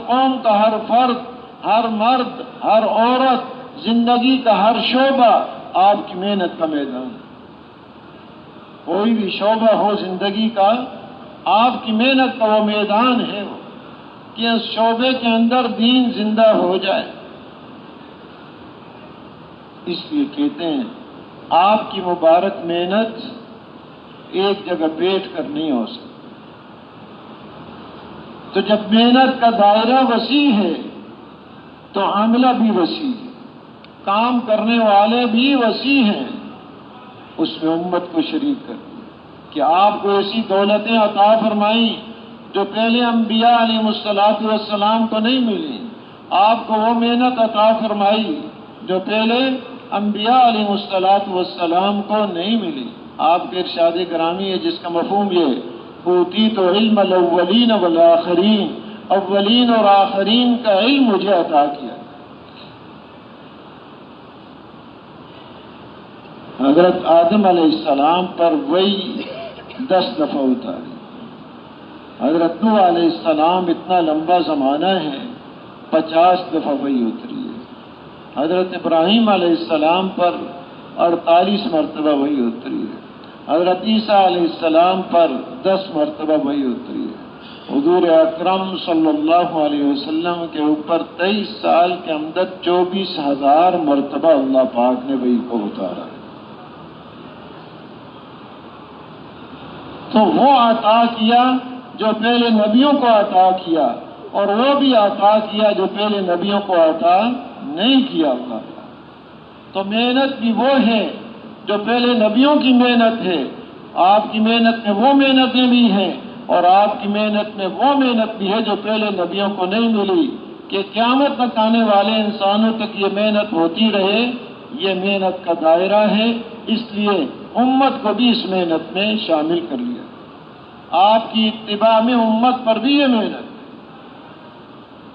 قوم کا ہر فرد، ہر مرد، ہر عورت، زندگی کا ہر شعبہ آپ کی محنت کا میدان۔ کوئی بھی شعبہ ہو زندگی کا، آپ کی محنت کا وہ میدان ہے کہ اس شعبے کے اندر دین زندہ ہو جائے۔ اس لیے کہتے ہیں آپ کی مبارک محنت ایک جگہ بیٹھ کر نہیں ہو سکتی۔ تو جب محنت کا دائرہ وسیع ہے تو عاملہ بھی وسیع ہے، کام کرنے والے بھی وسیع ہیں، اس میں امت کو شریک کر دیا کہ آپ کو ایسی دولتیں عطا فرمائیں جو پہلے انبیاء علیہ السلام کو نہیں ملی، آپ کو وہ محنت عطا فرمائی جو پہلے انبیاء علیہ السلام کو نہیں ملی۔ آپ کے ارشاد گرامی ہے جس کا مفہوم یہ اوتیت علم الاولین والآخرین، اولین اور آخرین کا علم مجھے عطا کیا۔ حضرت آدم علیہ السلام پر وہی 10 دفعہ اتاری، حضرت نوح علیہ السلام اتنا لمبا زمانہ ہے 50 دفعہ وہی اتری ہے، حضرت ابراہیم علیہ السلام پر 48 مرتبہ وہی اتری ہے، حضرت عیسیٰ علیہ السلام پر 10 مرتبہ وہی اتری ہے، حضور اکرم صلی اللہ علیہ وسلم کے اوپر 23 سال کے اندر 24,000 مرتبہ اللہ پاک نے وہی کو اتارا ہے۔ تو وہ عطا کیا جو پہلے نبیوں کو عطا کیا، اور وہ بھی عطا کیا جو پہلے نبیوں کو عطا نہیں کیا اللہ تعالیٰ۔ تو محنت بھی وہ ہے جو پہلے نبیوں کی محنت ہے، آپ کی محنت میں وہ محنتیں بھی ہیں، اور آپ کی محنت میں وہ محنت بھی ہے جو پہلے نبیوں کو نہیں ملی، کہ قیامت تک آنے والے انسانوں تک یہ محنت ہوتی رہے۔ یہ محنت کا دائرہ ہے، اس لیے امت کو بھی اس محنت میں شامل کر لیا۔ آپ کی اتباع میں امت پر بھی یہ محنت۔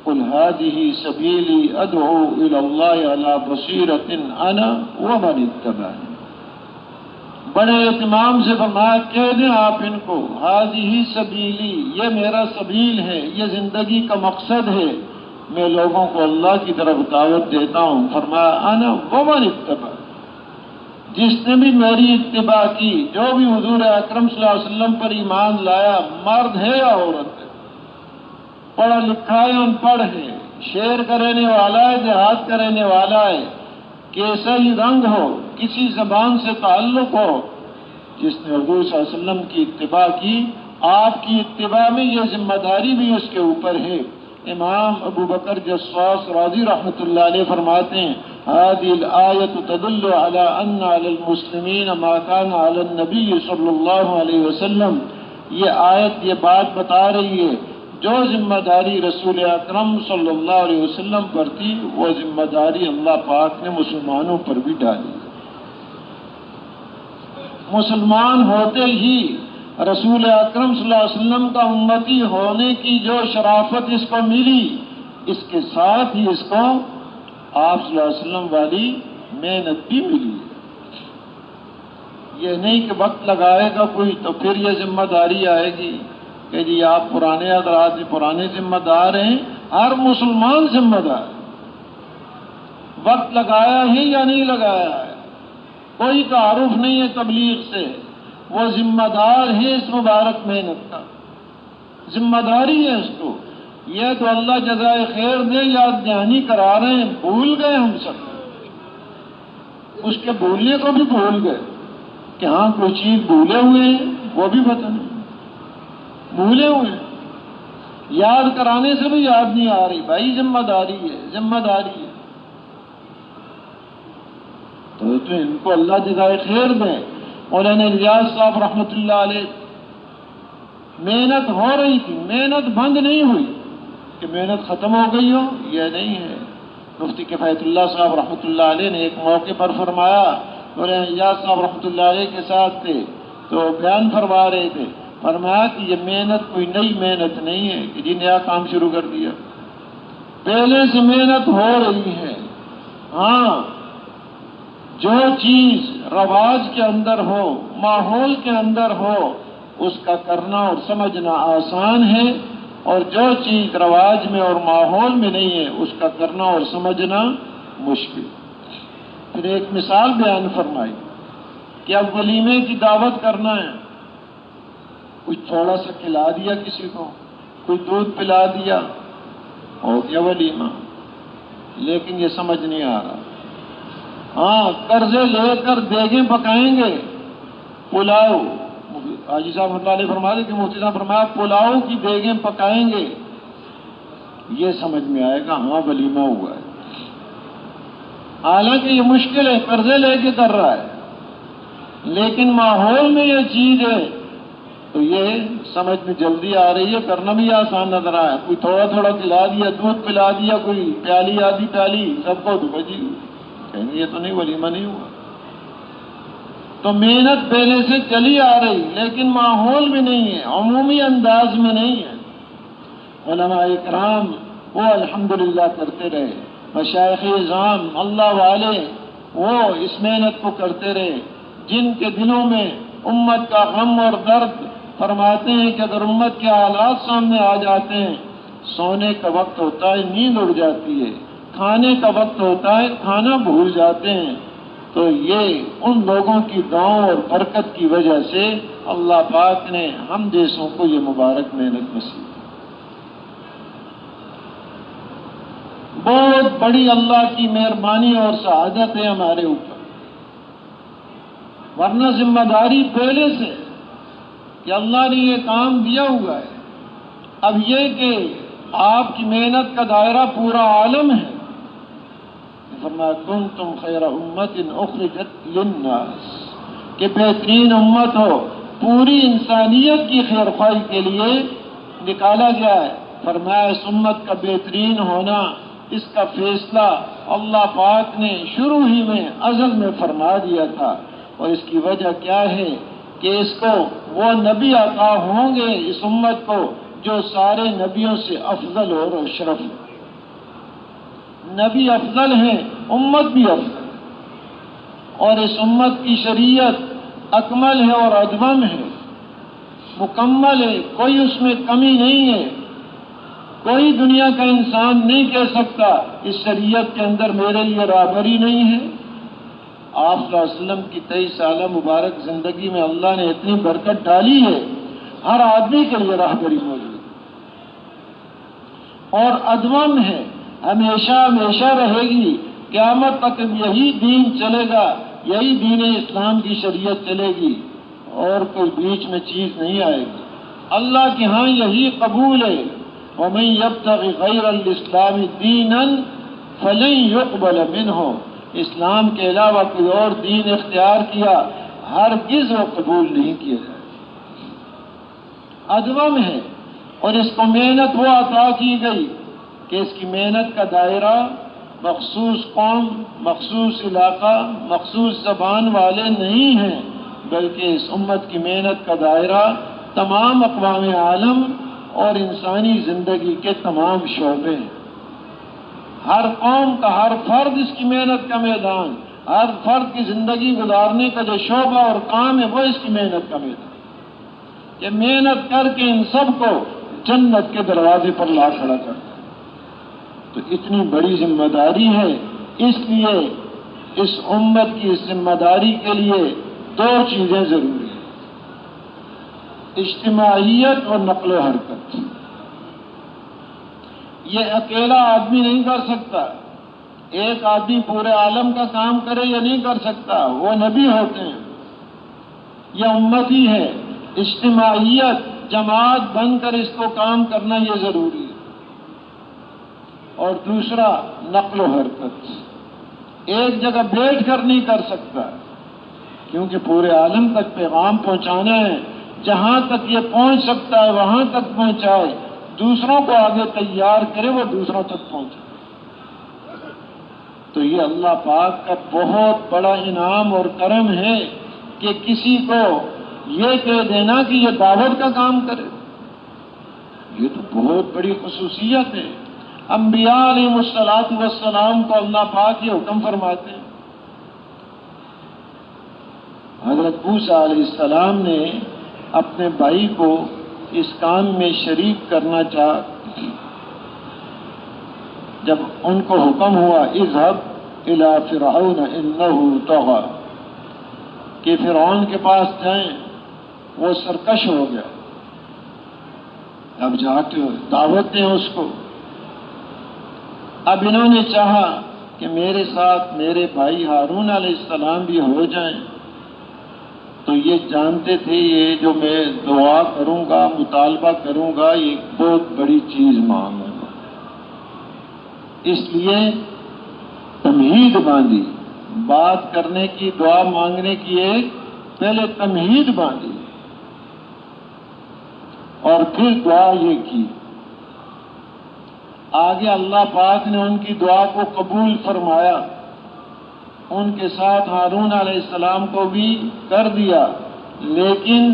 قل هذه سبیلی ادعو الی اللہ علی بصیرۃ انا ومن اتبعنی۔ بڑے اہتمام سے فرمایا کہہ دیں آپ ان کو، هذه سبیلی، یہ میرا سبیل ہے، یہ زندگی کا مقصد ہے، میں لوگوں کو اللہ کی طرف دعوت دیتا ہوں۔ فرمایا انا ومن اتبعنی، جس نے بھی میری اتباع کی، جو بھی حضور اکرم صلی اللہ علیہ وسلم پر ایمان لایا، مرد ہے یا عورت ہے، پڑھا لکھا ہے ان پڑھ ہے، شہر کا رہنے والا ہے دیہات کا رہنے والا ہے، کیسا ہی رنگ ہو، کسی زبان سے تعلق ہو، جس نے حضور صلی اللہ علیہ وسلم کی اتباع کی، آپ کی اتباع میں یہ ذمہ داری بھی اس کے اوپر ہے۔ امام ابو بکر جساس راضی رحمۃ اللہ علیہ فرماتے ہیں هذه الآیۃ تدل علی ان علی المسلمین ما کان علی النبی صلی اللہ علیہ وسلم، یہ آیت یہ بات بتا رہی ہے جو ذمہ داری رسول اکرم صلی اللہ علیہ وسلم پر تھی، وہ ذمہ داری اللہ پاک نے مسلمانوں پر بھی ڈالی۔ مسلمان ہوتے ہی رسول اکرم صلی اللہ علیہ وسلم کا امتی ہونے کی جو شرافت اس کو ملی، اس کے ساتھ ہی اس کو آپ صلی اللہ علیہ وسلم والی محنت بھی ملی ہے۔ یہ نہیں کہ وقت لگائے گا کوئی تو پھر یہ ذمہ داری آئے گی کہ جی آپ پرانے حضرات پرانے ذمہ دار ہیں، ہر مسلمان ذمہ دار، وقت لگایا ہے یا نہیں لگایا ہے، کوئی تعارف نہیں ہے تبلیغ سے، وہ ذمہ دار ہے اس مبارک محنت کا، ذمہ داری ہے اس کو۔ یہ تو اللہ جزائے خیر دے، یاد دہانی کرا رہے ہیں، بھول گئے ہم سب، اس کے بھولنے کو بھی بھول گئے کہ ہاں کوئی چیز بھولے ہوئے ہیں، وہ بھی پتہ نہیں، بھولے ہوئے ہیں، یاد کرانے سے بھی یاد نہیں آ رہی۔ بھائی ذمہ داری ہے، ذمہ داری ہے، تو ان کو اللہ جزائے خیر دیں۔ مولانا الیاس صاحب رحمۃ اللہ علیہ، محنت ہو رہی تھی، محنت بند نہیں ہوئی کہ محنت ختم ہو گئی ہو، یہ نہیں ہے۔ مفتی کفایت اللہ صاحب رحمۃ اللہ علیہ نے ایک موقع پر فرمایا، مولانا الیاس صاحب رحمۃ اللہ علیہ کے ساتھ تھے تو بیان فرما رہے تھے، فرمایا کہ یہ محنت کوئی نئی محنت نہیں ہے کہ جی نیا کام شروع کر دیا، پہلے سے محنت ہو رہی ہے۔ ہاں، جو چیز رواج کے اندر ہو، ماحول کے اندر ہو، اس کا کرنا اور سمجھنا آسان ہے، اور جو چیز رواج میں اور ماحول میں نہیں ہے اس کا کرنا اور سمجھنا مشکل۔ پھر ایک مثال بیان فرمائی کہ اب ولیمے کی دعوت کرنا ہے، کچھ تھوڑا سا کھلا دیا کسی کو، کوئی دودھ پلا دیا، ہو گیا ولیمہ، لیکن یہ سمجھ نہیں آ رہا۔ ہاں، قرضے لے کر دیگیں پکائیں گے، پلاؤ، حاجی صاحب اللہ علیہ فرما دے کہ مفتی صاحب فرمایا پلاؤ کی دیگیں پکائیں گے، یہ سمجھ میں آئے گا ہاں ولیمہ ہوا ہے۔ حالانکہ یہ مشکل ہے، قرضے لے کے کر رہا ہے، لیکن ماحول میں یہ چیز ہے تو یہ سمجھ میں جلدی آ رہی ہے، کرنا بھی آسان نظر آیا۔ کوئی تھوڑا تھوڑا پلا دیا، دودھ پلا دیا، کوئی پیالی آدھی پیالی، سب کو تو جی کہیں گے یہ تو نہیں ولیمہ نہیں ہوا۔ تو محنت پہلے سے چلی آ رہی، لیکن ماحول میں نہیں ہے، عمومی انداز میں نہیں ہے۔ علماء اکرام وہ الحمدللہ کرتے رہے، مشائخ اعظام اللہ والے وہ اس محنت کو کرتے رہے، جن کے دلوں میں امت کا غم اور درد، فرماتے ہیں کہ اگر امت کے حالات سامنے آ جاتے ہیں، سونے کا وقت ہوتا ہے نیند اڑ جاتی ہے، کھانے کا وقت ہوتا ہے کھانا بھول جاتے ہیں، تو یہ ان لوگوں کی دعاؤں اور برکت کی وجہ سے اللہ پاک نے ہم جیسوں کو یہ مبارک محنت نصیب کی۔ بہت بڑی اللہ کی مہربانی اور سعادت ہے ہمارے اوپر، ورنہ ذمہ داری پہلے سے کہ اللہ نے یہ کام دیا ہوا ہے۔ اب یہ کہ آپ کی محنت کا دائرہ پورا عالم ہے، فرمایا کنتم خیر امت اخرجت للناس، کہ بہترین امت ہو، پوری انسانیت کی خیر خواہی کے لیے نکالا گیا ہے۔ فرمایا اس امت کا بہترین ہونا، اس کا فیصلہ اللہ پاک نے شروع ہی میں ازل میں فرما دیا تھا، اور اس کی وجہ کیا ہے کہ اس کو وہ نبی عطا ہوں گے اس امت کو جو سارے نبیوں سے افضل اور اشرف ہے۔ نبی افضل ہیں، امت بھی افضل ہے، اور اس امت کی شریعت اکمل ہے اور ادوم ہے، مکمل ہے، کوئی اس میں کمی نہیں ہے۔ کوئی دنیا کا انسان نہیں کہہ سکتا اس شریعت کے اندر میرے لیے راہبری نہیں ہے۔ آپ صلی اللہ علیہ وسلم کی 23 سالہ مبارک زندگی میں اللہ نے اتنی برکت ڈالی ہے، ہر آدمی کے لیے راہبری موجود ہے اور ادوم ہے، ہمیشہ ہمیشہ رہے گی، قیامت تک یہی دین چلے گا، یہی دین اسلام کی شریعت چلے گی، اور کوئی بیچ میں چیز نہیں آئے گی۔ اللہ کے ہاں یہی قبول ہے، وَمَن يَبْتَغِ غَيْرَ الْإِسْلَامِ دِينًا فَلَن يُقْبَلَ مِنْهُ، اسلام کے علاوہ کوئی اور دین اختیار کیا ہرگز وہ قبول نہیں کیا جائے۔ ادوم ہے، اور اس کو محنت وہ عطا کی گئی کہ اس کی محنت کا دائرہ مخصوص قوم، مخصوص علاقہ، مخصوص زبان والے نہیں ہیں، بلکہ اس امت کی محنت کا دائرہ تمام اقوام عالم اور انسانی زندگی کے تمام شعبے ہیں۔ ہر قوم کا ہر فرد اس کی محنت کا میدان، ہر فرد کی زندگی گزارنے کا جو شعبہ اور کام ہے وہ اس کی محنت کا میدان، کہ محنت کر کے ان سب کو جنت کے دروازے پر لا کھڑا کرتا ہے۔ تو اتنی بڑی ذمہ داری ہے، اس لیے اس امت کی اس ذمہ داری کے لیے دو چیزیں ضروری ہیں، اجتماعیت اور نقل و حرکت۔ یہ اکیلا آدمی نہیں کر سکتا، ایک آدمی پورے عالم کا کام کرے یہ نہیں کر سکتا، وہ نبی ہوتے ہیں، یہ امت ہی ہے۔ اجتماعیت، جماعت بن کر اس کو کام کرنا یہ ضروری ہے۔ اور دوسرا نقل و حرکت، ایک جگہ بیٹھ کر نہیں کر سکتا، کیونکہ پورے عالم تک پیغام پہنچانا ہے، جہاں تک یہ پہنچ سکتا ہے وہاں تک پہنچائے، دوسروں کو آگے تیار کرے وہ دوسروں تک پہنچے۔ تو یہ اللہ پاک کا بہت بڑا انعام اور کرم ہے کہ کسی کو یہ کہہ دینا کہ یہ دعوت کا کام کرے، یہ تو بہت بڑی خصوصیت ہے۔ انبیاء علیہ والسلام کو اللہ پاک یہ حکم فرماتے ہیں۔ حضرت موسیٰ علیہ السلام نے اپنے بھائی کو اس کام میں شریک کرنا چاہا، جب ان کو حکم ہوا اذهب الى فرعون انه طغى کہ فرعون کے پاس جائیں، وہ سرکش ہو گیا، اب جا کے دعوت دیں اس کو۔ اب انہوں نے چاہا کہ میرے ساتھ میرے بھائی ہارون علیہ السلام بھی ہو جائیں، تو یہ جانتے تھے یہ جو میں دعا کروں گا، مطالبہ کروں گا، یہ بہت بڑی چیز مانگوں گا، اس لیے تمہید باندھی، بات کرنے کی، دعا مانگنے کی ایک پہلے تمہید باندھی اور پھر دعا یہ کی۔ آگے اللہ پاک نے ان کی دعا کو قبول فرمایا، ان کے ساتھ ہارون علیہ السلام کو بھی کر دیا، لیکن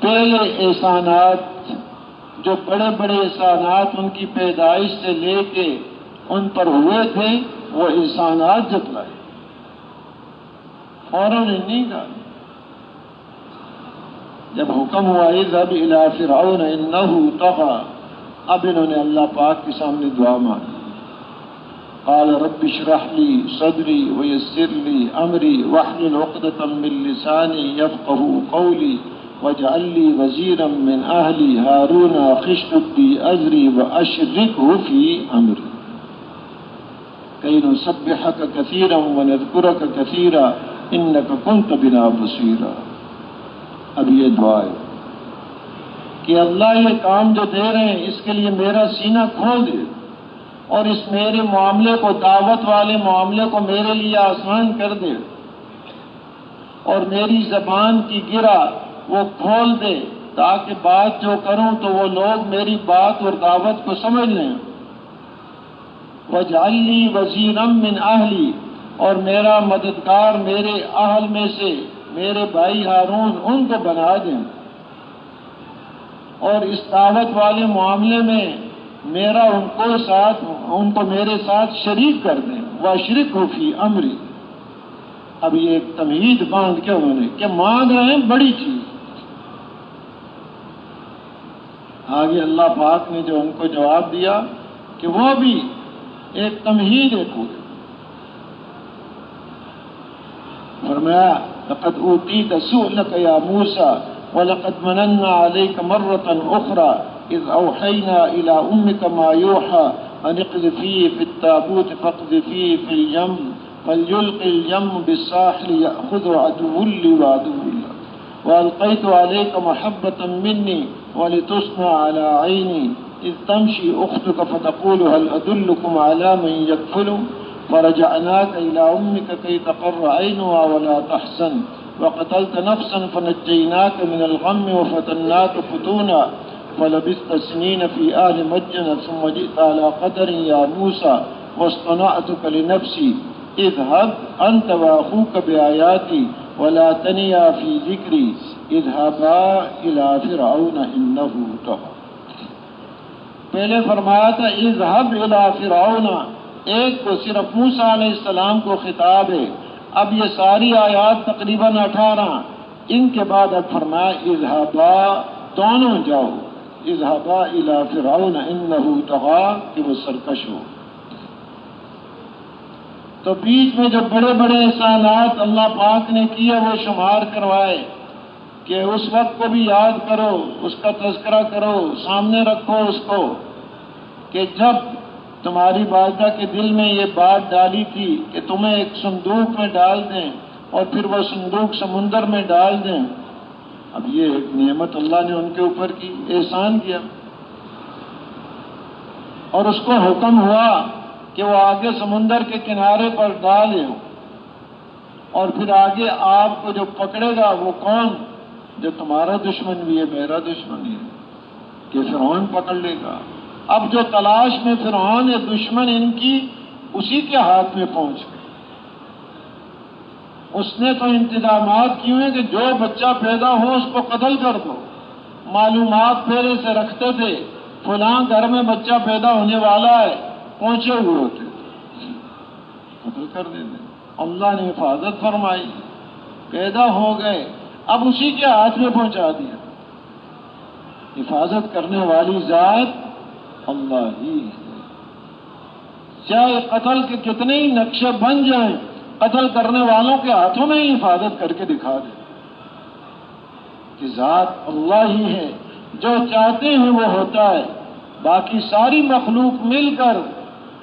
پہلے احسانات جو بڑے بڑے احسانات ان کی پیدائش سے لے کے ان پر ہوئے تھے وہ احسانات جتلائے، فوراً نہیں کہا۔ جب حکم ہوا اذهب الى فرعون انه طغى، اب انہوں نے اللہ پاک کے سامنے دعا مانگی۔ قال رب اشرح لي صدري ويسر لي امري واحلل عقدة من لساني يفقهوا قولي واجعل لي وزيرا من اهلي هارون اخي اشدد بي ازري واشركه في امري كي نسبحك كثيرا ونذكرك كثيرا انك كنت بنا بصيرا۔ اب یہ دعا ہے کہ اللہ یہ کام جو دے رہے ہیں اس کے لیے میرا سینہ کھول دے، اور اس میرے معاملے کو، دعوت والے معاملے کو میرے لیے آسان کر دے، اور میری زبان کی گرہ وہ کھول دے تاکہ بات جو کروں تو وہ لوگ میری بات اور دعوت کو سمجھ لیں۔ وَاجْعَلْ لِي وَزِيرًا مِّنْ أَهْلِي، اور میرا مددگار میرے اہل میں سے میرے بھائی ہارون ان کو بنا دیں، اور اس دعوت والے معاملے میں میرا ان کو میرے ساتھ شریک کر دیں۔ وَأَشْرِكْهُ فِي أَمْرِي، اب یہ ایک تمہید باندھ کے انہوں نے کہ مانگ رہے ہیں بڑی چیز۔ آگے اللہ پاک نے جو ان کو جواب دیا کہ وہ بھی ایک تمہید ہے پورے، فرمایا لقد اوتیت سؤلک یا موسیٰ وَلَقَدْ مَنَنَّا عَلَيْكَ مَرَّةً أُخْرَى إِذْ أَوْحَيْنَا إِلَىٰ أُمِّكَ مَا يُوحَىٰ أَنِ اقْذِفِيهِ فِي التَّابُوتِ فَاقْذِفِيهِ فِي الْيَمِّ فَلْيُلْقِ الْيَمُّ بِالسَّاحِلِ يَأْخُذْهُ عَدُوٌّ لِّي وَعَدُوٌّ لَّهُ وَأَلْقَيْتُ عَلَيْكَ مَحَبَّةً مِّنِّي وَلِتُصْنَعَ عَلَىٰ عَيْنِي إِذْ تَمْشِي أُخْتُكَ فَتَقُولُ هَلْ أَدُلُّكُمْ عَلَىٰ مَن يَكْفُلُهُ فَرَجَعْنَاكَ إِلَىٰ أُمِّكَ كَيْ تَقَرَّ عَيْنُهَا وَلَا تَحْزَنَ وَقَتَلْتَ نَفْسًا فَنَجَّيْنَاكَ مِنَ الْغَمِّ وَفَتَنَّاكَ فُتُونًا فَلَبِثْتَ سِنِينَ فِي أَهْلِ مَدْيَنَ ثُمَّ جِئْتَ عَلَىٰ قَدَرٍ يَا مُوسَىٰ وَاصْطَنَعْتُكَ لِنَفْسِي اذهب أنت وأخوك بآياتي ولا تنيا في ذكري اذهبا إلى فرعون إنه طغى۔ پہلے فرمایا تھا اذهب إلى فرعون، ایک کو صرف موسیٰ علیہ السلام کو خطاب ہے، اب یہ ساری آیات تقریباً 18، ان کے بعد اب فرمایا اذهبا، دونوں جاؤ، اذهبا إلى فرعون إنه طغى کہ وہ سرکش ہو۔ تو بیچ میں جو بڑے بڑے احسانات اللہ پاک نے کیے وہ شمار کروائے کہ اس وقت کو بھی یاد کرو، اس کا تذکرہ کرو، سامنے رکھو اس کو کہ جب تمہاری والدہ کے دل میں یہ بات ڈالی تھی کہ تمہیں ایک صندوق میں ڈال دیں اور پھر وہ صندوق سمندر میں ڈال دیں۔ اب یہ ایک نعمت اللہ نے ان کے اوپر کی، احسان کیا، اور اس کو حکم ہوا کہ وہ آگے سمندر کے کنارے پر ڈالے، اور پھر آگے آپ کو جو پکڑے گا وہ کون؟ جو تمہارا دشمن بھی ہے، میرا دشمن بھی ہے، کہ فرعون پکڑ لے گا۔ اب جو تلاش میں فرعون ہے، دشمن ان کی اسی کے ہاتھ میں پہنچ گئے۔ اس نے تو انتظامات کیے ہیں کہ جو بچہ پیدا ہو اس کو قتل کر دو۔ معلومات پہلے سے رکھتے تھے، فلاں گھر میں بچہ پیدا ہونے والا ہے، پہنچے ہوئے ہوتے تھے، قتل کر دیتے۔ اللہ نے حفاظت فرمائی، پیدا ہو گئے، اب اسی کے ہاتھ میں پہنچا دیا۔ حفاظت کرنے والی ذات اللہ ہی ہے۔ چاہے قتل کے کتنے ہی نقشے بن جائیں، قتل کرنے والوں کے ہاتھوں میں ہی حفاظت کر کے دکھا دے کہ ذات اللہ ہی ہے، جو چاہتے ہیں وہ ہوتا ہے۔ باقی ساری مخلوق مل کر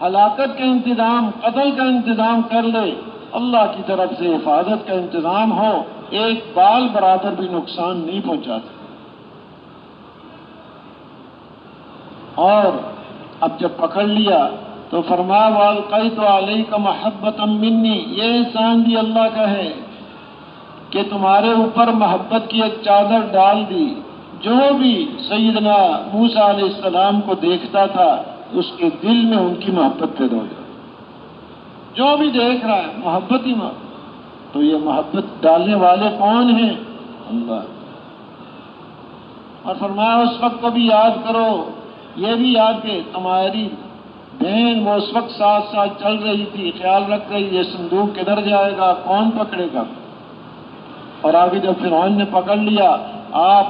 ہلاکت کا انتظام، قتل کا انتظام کر لے، اللہ کی طرف سے حفاظت کا انتظام ہو، ایک بال برابر بھی نقصان نہیں پہنچاتا۔ اور اب جب پکڑ لیا تو فرمایا وَأَلْقَيْتُ عَلَيْكَ مَحَبَّةً مِّنِّي، یہ احسان بھی اللہ کا ہے کہ تمہارے اوپر محبت کی ایک چادر ڈال دی۔ جو بھی سیدنا موسیٰ علیہ السلام کو دیکھتا تھا اس کے دل میں ان کی محبت پیدا ہو جاتی، جو بھی دیکھ رہا ہے محبت ہی محبت۔ تو یہ محبت ڈالنے والے کون ہیں؟ اللہ۔ اور فرمایا اس وقت کو بھی یاد کرو، یہ بھی یاد کہ تمہاری بہن وہ اس وقت ساتھ ساتھ چل رہی تھی، خیال رکھ رہی یہ صندوق کدھر جائے گا، کون پکڑے گا۔ اور آگے جب فرعون نے پکڑ لیا، آپ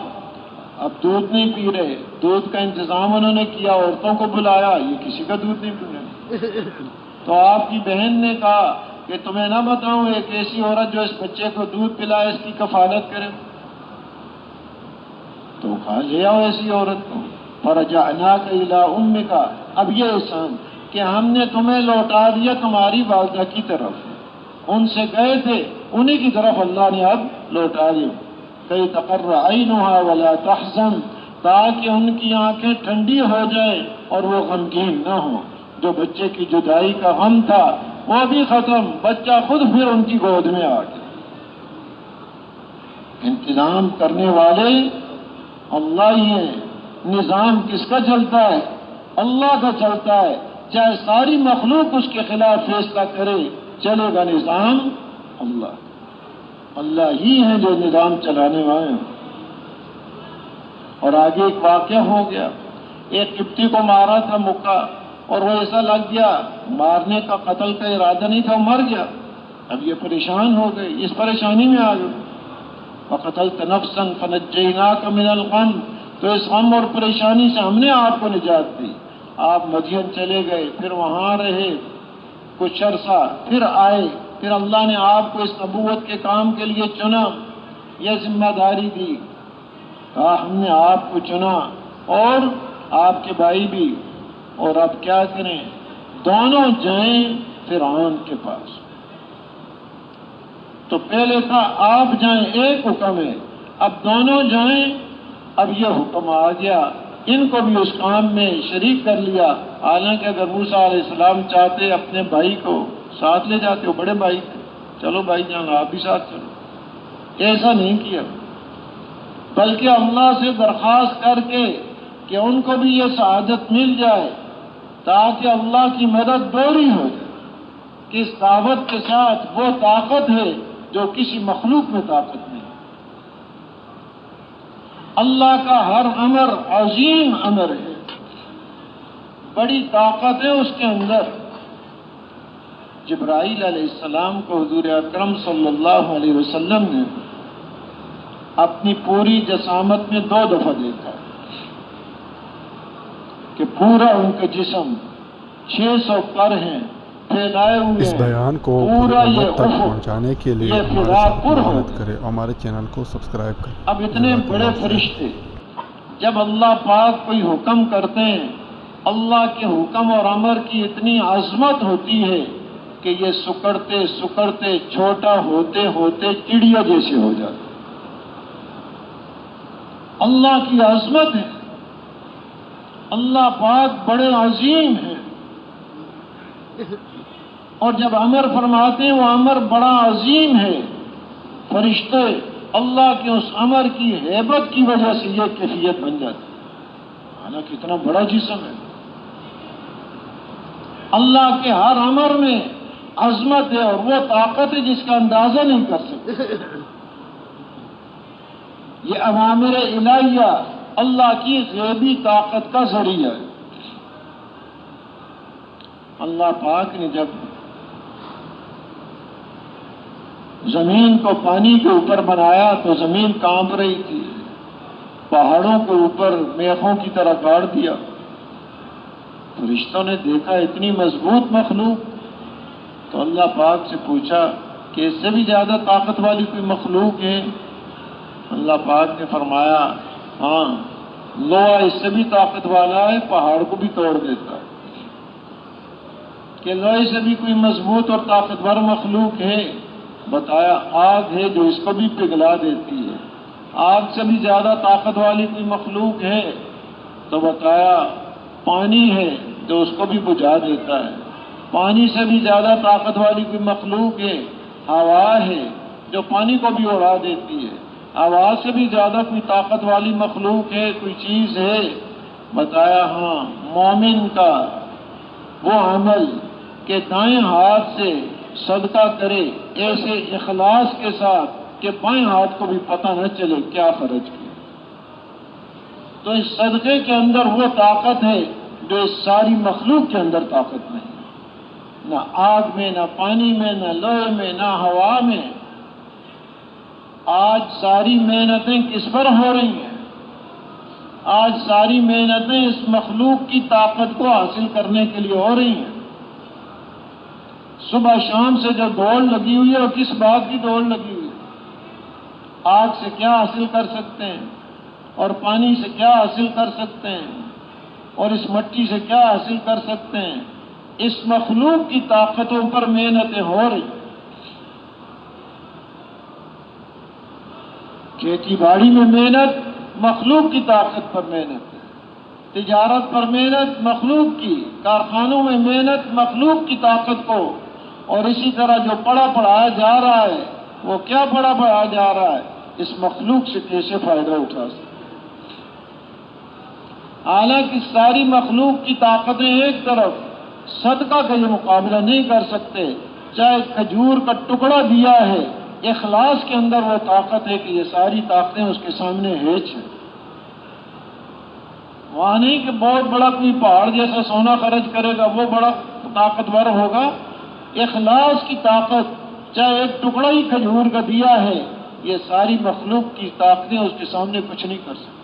اب دودھ نہیں پی رہے، دودھ کا انتظام انہوں نے کیا، عورتوں کو بلایا، یہ کسی کا دودھ نہیں پی رہے۔ تو آپ کی بہن نے کہا کہ تمہیں نہ بتاؤں ایک ایسی عورت جو اس بچے کو دودھ پلائے، اس کی کفالت کرے۔ تو کہا لے آؤ ایسی عورت کو۔ فَرَجَعْنَاكَ إِلَىٰ أُمِّكَ، اب یہ احسان کہ ہم نے تمہیں لوٹا دیا تمہاری والدہ کی طرف، ان سے گئے تھے انہی کی طرف اللہ نے اب لوٹا دیا۔ كَيْ تَقَرَّ عَيْنُهَا وَلَا تَحْزَنَ، تاکہ ان کی آنکھیں ٹھنڈی ہو جائیں اور وہ غمگین نہ ہوں۔ جو بچے کی جدائی کا غم تھا وہ بھی ختم، بچہ خود پھر ان کی گود میں آ گیا۔ انتظام کرنے والے اللہ ہی ہیں۔ نظام کس کا چلتا ہے؟ اللہ کا چلتا ہے، چاہے ساری مخلوق اس کے خلاف فیصلہ کرے، چلے گا نظام اللہ۔ اللہ ہی ہیں جو نظام چلانے والے ہیں۔ اور آگے ایک واقعہ ہو گیا، ایک قبطی کو مارا تھا مکہ، اور وہ ایسا لگ گیا، مارنے کا قتل کا ارادہ نہیں تھا، مر گیا۔ اب یہ پریشان ہو گئے، اس پریشانی میں آ گئے۔ وَقَتَلْتَ نَفْسًا فَنَجَّيْنَاكَ مِنَ الْغَمِّ، تو اس غم اور پریشانی سے ہم نے آپ کو نجات دی۔ آپ مدین چلے گئے، پھر وہاں رہے کچھ عرصہ، پھر آئے، پھر اللہ نے آپ کو اس نبوت کے کام کے لیے چنا، یہ ذمہ داری دی، کہا ہم نے آپ کو چنا اور آپ کے بھائی بھی، اور اب کیا کریں؟ دونوں جائیں فرعون کے پاس۔ تو پہلے تھا آپ جائیں، ایک حکم ہے، اب دونوں جائیں۔ اب یہ حکم آ گیا، ان کو بھی اس کام میں شریک کر لیا۔ حالانکہ اگر موسیٰ علیہ السلام چاہتے اپنے بھائی کو ساتھ لے جاتے، وہ بڑے بھائی تھے، چلو بھائی جان آپ بھی ساتھ چلو، ایسا نہیں کیا، بلکہ اللہ سے درخواست کر کے کہ ان کو بھی یہ سعادت مل جائے، تاکہ اللہ کی مدد دوہری ہو جائے کہ اس دعوت کے ساتھ وہ طاقت ہے جو کسی مخلوق میں طاقت نہیں۔ اللہ کا ہر امر عظیم امر ہے، بڑی طاقت ہے اس کے اندر۔ جبرائیل علیہ السلام کو حضور اکرم صلی اللہ علیہ وسلم نے اپنی پوری جسامت میں 2 دفعہ دیکھا کہ پورا ان کا جسم 600 پر ہیں پھیلائے ہوئے، اس بیان کو پورا امت تک پہنچانے کے لیے ہمارے ساتھ معاونت کریں، ہمارے چینل کو سبسکرائب کریں۔ اب اتنے بڑے فرشتے، جب اللہ پاک کوئی حکم کرتے ہیں، اللہ کے حکم اور امر کی اتنی عظمت ہوتی ہے کہ یہ سکڑتے سکڑتے چھوٹا ہوتے ہوتے چڑیا جیسے ہو جاتا۔ اللہ کی عظمت ہے، اللہ پاک بڑے عظیم ہیں۔ اور جب امر فرماتے ہیں وہ امر بڑا عظیم ہے، فرشتے اللہ کے اس امر کی ہیبت کی وجہ سے یہ کیفیت بن جاتی ہے، حالانکہ اتنا بڑا جسم ہے۔ اللہ کے ہر امر میں عظمت ہے اور وہ طاقت ہے جس کا اندازہ نہیں کر سکتے۔ یہ اوامر الہیہ اللہ کی غیبی طاقت کا ذریعہ ہے۔ اللہ پاک نے جب زمین کو پانی کے اوپر بنایا تو زمین کانپ رہی تھی، پہاڑوں کے اوپر میخوں کی طرح گاڑ دیا۔ فرشتوں نے دیکھا اتنی مضبوط مخلوق، تو اللہ پاک سے پوچھا کہ اس سے بھی زیادہ طاقت والی کوئی مخلوق ہے؟ اللہ پاک نے فرمایا ہاں، لوہا اس سے بھی طاقت والا ہے، پہاڑ کو بھی توڑ دیتا ہے۔ کہ لوہے سے بھی کوئی مضبوط اور طاقتور مخلوق ہے؟ بتایا آگ ہے جو اس کو بھی پگھلا دیتی ہے۔ آگ سے بھی زیادہ طاقت والی کوئی مخلوق ہے؟ تو بتایا پانی ہے جو اس کو بھی بجھا دیتا ہے۔ پانی سے بھی زیادہ طاقت والی کوئی مخلوق ہے؟ ہوا ہے جو پانی کو بھی اڑا دیتی ہے۔ ہوا سے بھی زیادہ کوئی طاقت والی مخلوق ہے، کوئی چیز ہے؟ بتایا ہاں، مومن کا وہ عمل کہ دائیں ہاتھ سے صدقہ کرے ایسے اخلاص کے ساتھ کہ بائیں ہاتھ کو بھی پتہ نہ چلے کیا خرچ کیا۔ تو اس صدقے کے اندر وہ طاقت ہے جو اس ساری مخلوق کے اندر طاقت نہیں، نہ آگ میں، نہ پانی میں، نہ لوہے میں، نہ ہوا میں۔ آج ساری محنتیں کس پر ہو رہی ہیں؟ آج ساری محنتیں اس مخلوق کی طاقت کو حاصل کرنے کے لیے ہو رہی ہیں۔ صبح شام سے جو دوڑ لگی ہوئی ہے اور کس بات کی دوڑ لگی ہوئی ہے؟ آگ سے کیا حاصل کر سکتے ہیں، اور پانی سے کیا حاصل کر سکتے ہیں، اور اس مٹی سے کیا حاصل کر سکتے ہیں؟ اس مخلوق کی طاقتوں پر محنتیں ہو رہی۔ کھیتی باڑی میں محنت مخلوق کی طاقت پر محنت ہے، تجارت پر محنت مخلوق کی، کارخانوں میں محنت مخلوق کی طاقت کو، اور اسی طرح جو پڑھایا جا رہا ہے وہ کیا پڑھایا جا رہا ہے؟ اس مخلوق سے کیسے فائدہ اٹھا سکتے۔ حالانکہ ساری مخلوق کی طاقتیں ایک طرف، صدقہ کا یہ مقابلہ نہیں کر سکتے۔ چاہے کھجور کا ٹکڑا دیا ہے، اخلاص کے اندر وہ طاقت ہے کہ یہ ساری طاقتیں اس کے سامنے ہیچ ہیں۔ وہاں نہیں کہ بہت بڑا کوئی پہاڑ جیسا سونا خرچ کرے گا وہ بڑا طاقتور ہوگا۔ اخلاص کی طاقت، چاہے ایک ٹکڑا ہی کھجور کا دیا ہے، یہ ساری مخلوق کی طاقتیں اس کے سامنے کچھ نہیں کر سکتی۔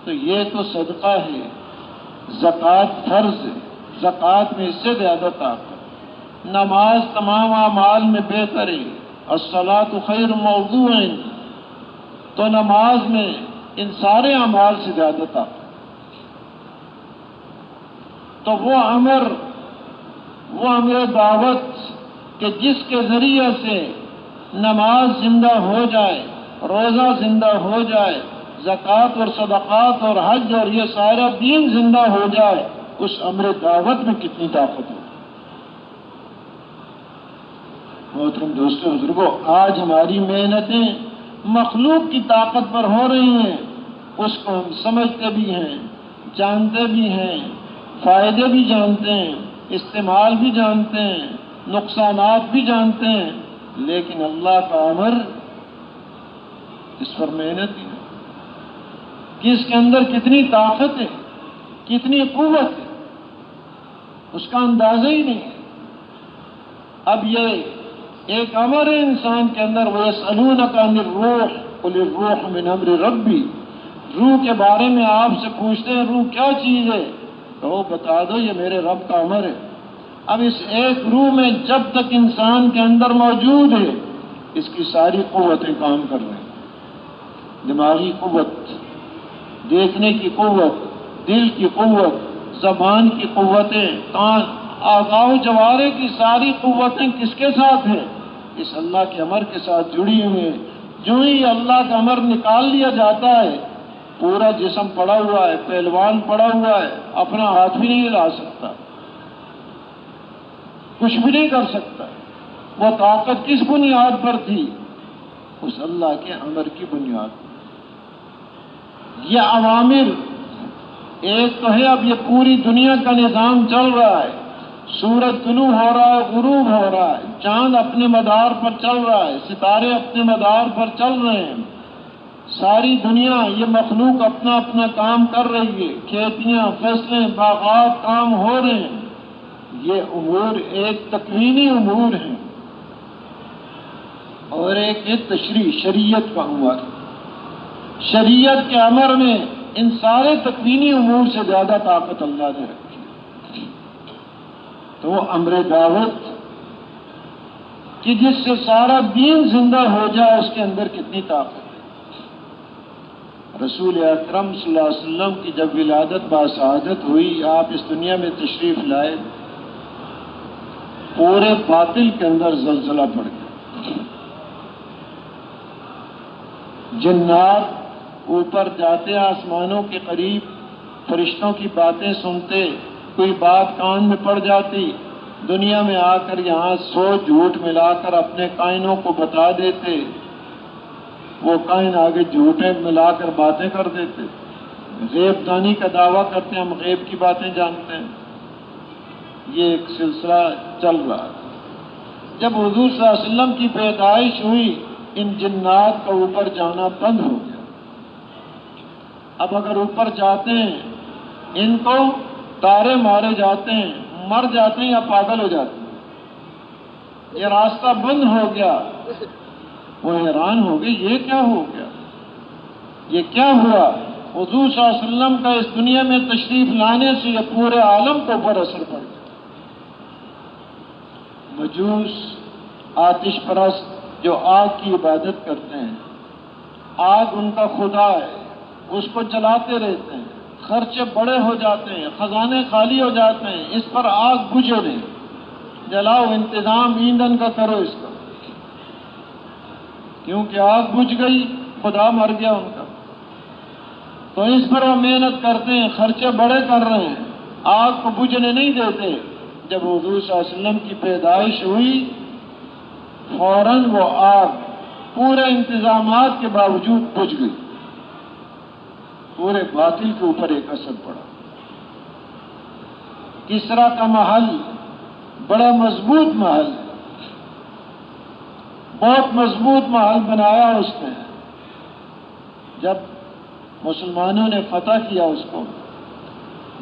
تو یہ تو صدقہ ہے، زکوٰۃ فرض ہے، زکوٰۃ میں اس سے زیادہ طاقت۔ نماز تمام اعمال میں بہتر ہے، الصلاۃ خیر موضوع، تو نماز میں ان سارے اعمال سے زیادہ طاقت۔ تو وہ امر دعوت کہ جس کے ذریعے سے نماز زندہ ہو جائے، روزہ زندہ ہو جائے، زکوٰۃ اور صدقات اور حج اور یہ سارا دین زندہ ہو جائے، اس امر دعوت میں کتنی طاقت ہو۔ محترم دوستو بزرگوں، آج ہماری محنتیں مخلوق کی طاقت پر ہو رہی ہیں، اس کو ہم سمجھتے بھی ہیں، جانتے بھی ہیں، فائدے بھی جانتے ہیں، استعمال بھی جانتے ہیں، نقصانات بھی جانتے ہیں، لیکن اللہ کا امر اس پر محنت ہی نہیں کہ اس کے اندر کتنی طاقت ہے، کتنی قوت ہے، اس کا اندازہ ہی نہیں ہے۔ اب یہ ایک امر ہے انسان کے اندر، وَيَسْأَلُونَكَ عَنِ الرُّوحِ قُلِ الرُّوحُ مِنْ أَمْرِ رَبِّي، روح کے بارے میں آپ سے پوچھتے ہیں روح کیا چیز ہے، تو بتا دو یہ میرے رب کا امر ہے۔ اب اس ایک روح میں جب تک انسان کے اندر موجود ہے، اس کی ساری قوتیں کام کر رہی ہیں، دماغی قوت، دیکھنے کی قوت، دل کی قوت، زبان کی قوتیں، کان، اعضاء و جوارح کی ساری قوتیں کس کے ساتھ ہیں؟ اس اللہ کے امر کے ساتھ جڑی ہوئی ہیں۔ جو ہی اللہ کا امر نکال لیا جاتا ہے، پورا جسم پڑا ہوا ہے، پہلوان پڑا ہوا ہے، اپنا ہاتھ بھی نہیں ہلا سکتا۔ کچھ بھی نہیں کر سکتا۔ وہ طاقت کس بنیاد پر تھی؟ اس اللہ کے امر کی بنیاد پر۔ یہ عوامل ایک تو ہے، اب یہ پوری دنیا کا نظام چل رہا ہے، سورج طلوع ہو رہا ہے، غروب ہو رہا ہے، چاند اپنے مدار پر چل رہا ہے، ستارے اپنے مدار پر چل رہے ہیں، ساری دنیا یہ مخلوق اپنا اپنا کام کر رہی ہے، کھیتیاں، فصلیں، باغات کام ہو رہے ہیں۔ یہ امور ایک تکوینی امور ہیں، اور ایک ہے تشریع، شریعت کا امر۔ شریعت کے امر میں ان سارے تکوینی امور سے زیادہ طاقت اللہ نے رکھی ہے۔ تو وہ امر دعوت کہ جس سے سارا دین زندہ ہو جائے، اس کے اندر کتنی طاقت ہے۔ رسول اکرم صلی اللہ علیہ وسلم کی جب ولادت باسعادت ہوئی، آپ اس دنیا میں تشریف لائے، پورے باطل کے اندر زلزلہ پڑ گیا۔ جنات اوپر جاتے آسمانوں کے قریب، فرشتوں کی باتیں سنتے، کوئی بات کان میں پڑ جاتی، دنیا میں آ کر یہاں سو جھوٹ ملا کر اپنے کائنوں کو بتا دیتے، وہ کائن آگے جھوٹیں ملا کر باتیں کر دیتے، غیب دانی کا دعویٰ کرتے، ہم غیب کی باتیں جانتے ہیں۔ یہ ایک سلسلہ چل رہا ہے۔ جب حضور صلی اللہ علیہ وسلم کی پیدائش ہوئی، ان جنات کا اوپر جانا بند ہو گیا۔ اب اگر اوپر جاتے ہیں، ان کو تارے مارے جاتے ہیں، مر جاتے ہیں یا پاگل ہو جاتے ہیں، یہ راستہ بند ہو گیا۔ وہ حیران ہو گئے، یہ کیا ہو گیا، یہ کیا ہوا؟ حضور صلی اللہ علیہ وسلم کا اس دنیا میں تشریف لانے سے یہ پورے عالم کو پر اثر پڑ گیا۔ مجوس، آتش پرست جو آگ کی عبادت کرتے ہیں، آگ ان کا خدا ہے، اس کو جلاتے رہتے ہیں، خرچے بڑے ہو جاتے ہیں، خزانے خالی ہو جاتے ہیں، اس پر آگ بجھے نہیں، جلاؤ، انتظام ایندھن کا کرو اس کا، کیونکہ آگ بجھ گئی، خدا مر گیا ان کا۔ تو اس پر وہ محنت کرتے ہیں، خرچے بڑے کر رہے ہیں، آگ کو بجھنے نہیں دیتے۔ جب حضور صلی اللہ علیہ وسلم کی پیدائش ہوئی، فوراً وہ آگ پورے انتظامات کے باوجود بجھ گئی، پورے باطل کے اوپر ایک اثر پڑا۔ کسریٰ کا محل بڑا مضبوط محل ہے، بہت مضبوط محل بنایا اس نے۔ جب مسلمانوں نے فتح کیا اس کو،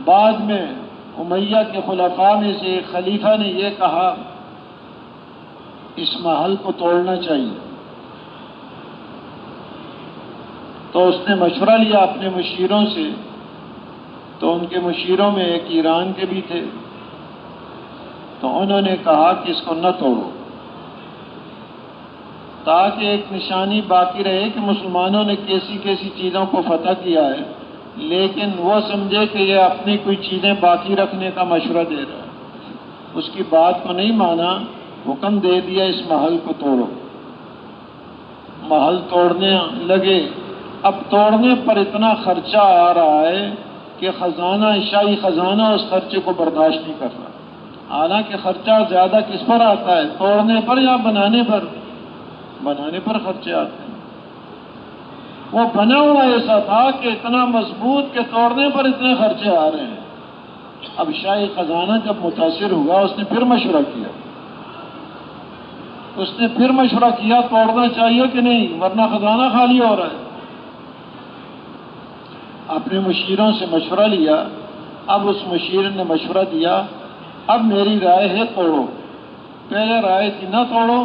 بعد میں امیہ کے خلفاء میں سے ایک خلیفہ نے یہ کہا، اس محل کو توڑنا چاہیے۔ تو اس نے مشورہ لیا اپنے مشیروں سے، تو ان کے مشیروں میں ایک ایران کے بھی تھے، تو انہوں نے کہا کہ اس کو نہ توڑو، تاکہ ایک نشانی باقی رہے کہ مسلمانوں نے کیسی کیسی چیزوں کو فتح کیا ہے، لیکن وہ سمجھے کہ یہ اپنی کوئی چیزیں باقی رکھنے کا مشورہ دے رہا ہے۔ اس کی بات کو نہیں مانا، حکم دے دیا اس محل کو توڑو۔ محل توڑنے لگے۔ اب توڑنے پر اتنا خرچہ آ رہا ہے کہ خزانہ، شاہی خزانہ اس خرچے کو برداشت نہیں کر رہا۔ حالانکہ خرچہ زیادہ کس پر آتا ہے، توڑنے پر یا بنانے پر؟ بنانے پر خرچے آتے ہیں۔ وہ بنا ہوا ایسا تھا کہ اتنا مضبوط کہ توڑنے پر اتنے خرچے آ رہے ہیں۔ اب شاہی خزانہ جب متاثر ہوا، اس نے پھر مشورہ کیا، توڑنا چاہیے کہ نہیں، ورنہ خزانہ خالی ہو رہا ہے۔ اپنے مشیروں سے مشورہ لیا۔ اب اس مشیر نے مشورہ دیا، اب میری رائے ہے توڑو۔ پہلے رائے تھی نہ توڑو،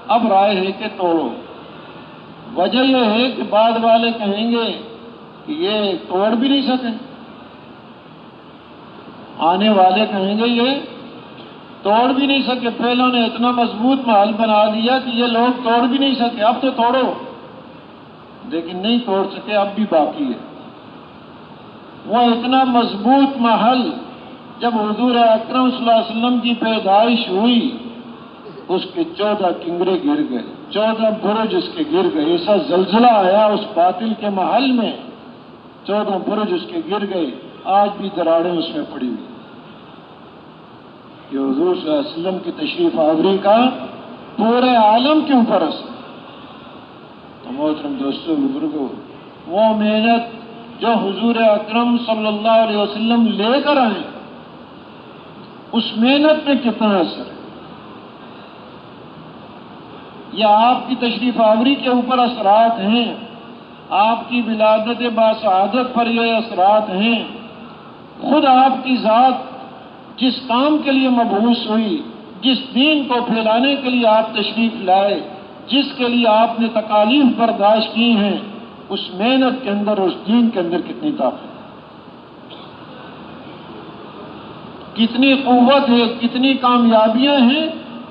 اب رائے ہے کہ توڑو۔ وجہ یہ ہے کہ بعد والے کہیں گے کہ یہ توڑ بھی نہیں سکے، آنے والے کہیں گے یہ توڑ بھی نہیں سکے، پہلوں نے اتنا مضبوط محل بنا دیا کہ یہ لوگ توڑ بھی نہیں سکے، اب تو توڑو۔ لیکن نہیں توڑ سکے، اب بھی باقی ہے۔ وہ اتنا مضبوط محل جب حضور اکرم صلی اللہ علیہ وسلم کی پیدائش ہوئی، اس کے 14 کنگرے گر گئے، 14 برج اس کے گر گئے۔ ایسا زلزلہ آیا اس باطل کے محل میں، 14 برج اس کے گر گئے، آج بھی دراڑیں اس میں پڑی ہوئی۔ کہ حضور صلی اللہ علیہ وسلم کی تشریف آوری کا پورے عالم کے اوپر اثر. تو محترم دوستوں بزرگوں، وہ محنت جو حضور اکرم صلی اللہ علیہ وسلم لے کر آئے، اس محنت میں کتنا اثر ہے. یہ آپ کی تشریف آوری کے اوپر اثرات ہیں، آپ کی ولادت باسعادت پر یہ اثرات ہیں. خود آپ کی ذات جس کام کے لیے مبعوث ہوئی، جس دین کو پھیلانے کے لیے آپ تشریف لائے، جس کے لیے آپ نے تکالیف برداشت کی ہیں، اس محنت کے اندر، اس دین کے اندر کتنی طاقت ہے، کتنی قوت ہے، کتنی کامیابیاں ہیں.